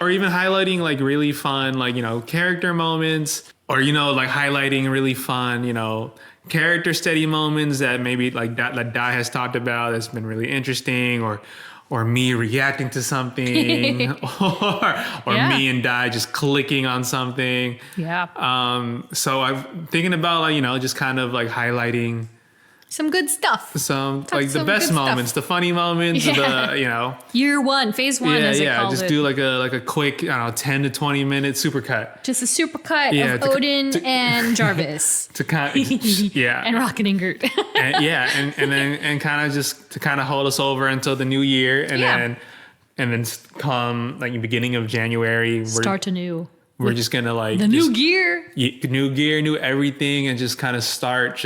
Speaker 3: even highlighting like really fun, like, you know, character moments, or, you know, like highlighting really fun, you know, character study moments that maybe like that Dai has talked about that's been really interesting, or me reacting to something, or me and Dai just clicking on something.
Speaker 4: Yeah.
Speaker 3: So I'm thinking about like, you know, just kind of like highlighting
Speaker 4: some good stuff.
Speaker 3: The best moments, the funny moments, the, you know.
Speaker 4: Year 1, phase 1, as it called
Speaker 3: just
Speaker 4: it.
Speaker 3: do like a quick, I don't know, 10 to 20 minute supercut.
Speaker 4: Just a supercut of Odin and Jarvis.
Speaker 3: To kind of,
Speaker 4: And Rocket and Groot.
Speaker 3: and then kind of just to kind of hold us over until the new year, and then come like the beginning of January.
Speaker 4: Start anew.
Speaker 3: We're just gonna like
Speaker 4: new gear,
Speaker 3: new everything, and just kind of start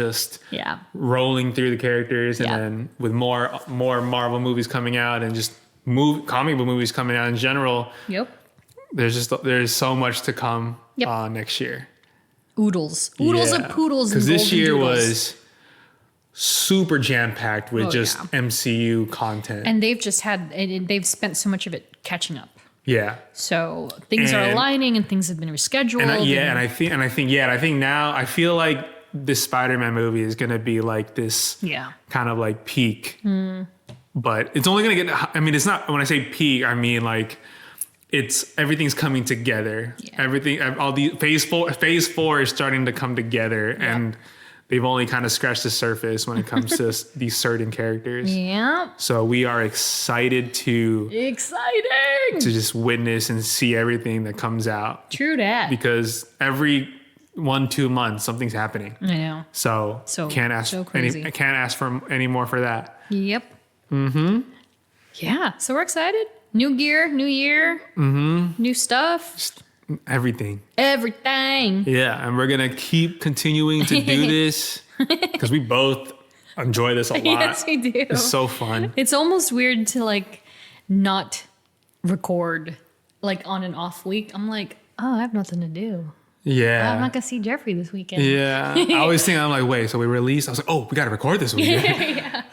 Speaker 3: rolling through the characters, and then with more Marvel movies coming out, and just comic book movies coming out in general.
Speaker 4: Yep.
Speaker 3: There's so much to come next year.
Speaker 4: Oodles of poodles.
Speaker 3: Because this year was super jam packed with MCU content,
Speaker 4: and they've spent so much of it catching up.
Speaker 3: Yeah.
Speaker 4: So things are aligning, and things have been rescheduled.
Speaker 3: I think now I feel like this Spider-Man movie is going to be like this kind of like peak. But it's only going to get, I mean, it's not, when I say peak, I mean like everything's coming together. Yeah. Everything, all the phase four is starting to come together, and they've only kind of scratched the surface when it comes to these certain characters. Yeah. So we are excited to just witness and see everything that comes out.
Speaker 4: True that.
Speaker 3: Because every 1-2 months something's happening.
Speaker 4: I know.
Speaker 3: So can't ask I can't ask for any more for that.
Speaker 4: Yep. Mm-hmm. Yeah. So we're excited. New gear, new year, new stuff.
Speaker 3: Just everything.
Speaker 4: Yeah,
Speaker 3: and we're going to keep continuing to do this because we both enjoy this a lot.
Speaker 4: Yes, we do.
Speaker 3: It's so fun.
Speaker 4: It's almost weird to like not record like on an off week. I'm like, oh, I have nothing to do.
Speaker 3: Yeah.
Speaker 4: I'm not going to see Geoffrey this weekend.
Speaker 3: Yeah. I always think, I'm like, wait, so we released? I was like, oh, we got to record this weekend.
Speaker 4: Yeah.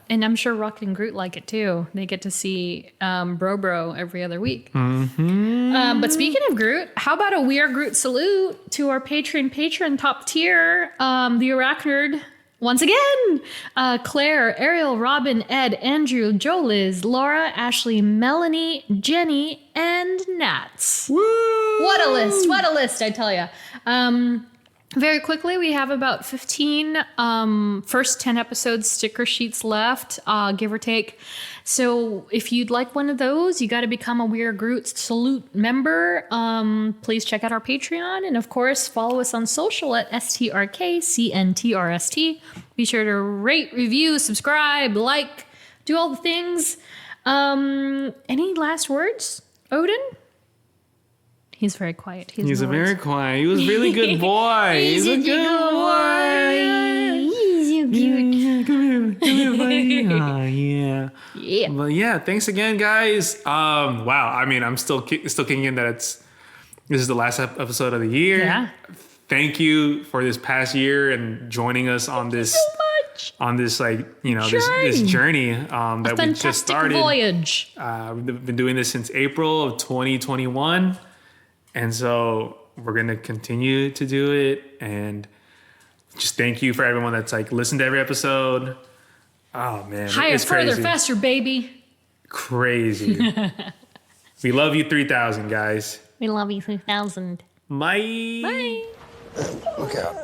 Speaker 4: And I'm sure Rocket and Groot like it too. They get to see Bro every other week. Mm-hmm. But speaking of Groot, how about a We Are Groot salute to our patron top tier, the Arachnid, once again. Claire, Ariel, Robin, Ed, Andrew, Joe, Liz, Laura, Ashley, Melanie, Jenny, and Nats.
Speaker 3: Woo!
Speaker 4: What a list, I tell ya. Very quickly, we have about 15 first 10 episodes sticker sheets left, give or take. So if you'd like one of those, you got to become a We Are Groot Salute member. Please check out our Patreon. And of course, follow us on social at STRKCNTRST. Be sure to rate, review, subscribe, like, do all the things. Any last words, Odin? He's very quiet.
Speaker 3: He's a very quiet. He was a really good boy.
Speaker 4: He's a good boy. He's so cute.
Speaker 3: Yeah.
Speaker 4: Yeah.
Speaker 3: But yeah, thanks again, guys. Wow. I mean, I'm still kicking in that this is the last episode of the year.
Speaker 4: Yeah.
Speaker 3: Thank you for this past year and joining us on this like, you know, this journey that we just started.
Speaker 4: Voyage.
Speaker 3: We've been doing this since April of 2021, and so we're gonna continue to do it. And just thank you for everyone that's like listened to every episode. Oh man,
Speaker 4: Higher,
Speaker 3: it's
Speaker 4: further,
Speaker 3: crazy.
Speaker 4: faster, baby.
Speaker 3: Crazy. We love you, 3,000 guys.
Speaker 4: We love you, 3000.
Speaker 3: Bye.
Speaker 4: Bye.
Speaker 5: Look out.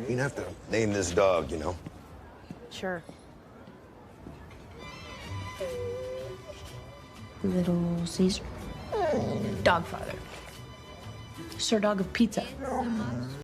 Speaker 5: You'd have to name this dog, you know?
Speaker 2: Sure. Little Caesar.
Speaker 6: Dogfather. Sir Dog of Pizza.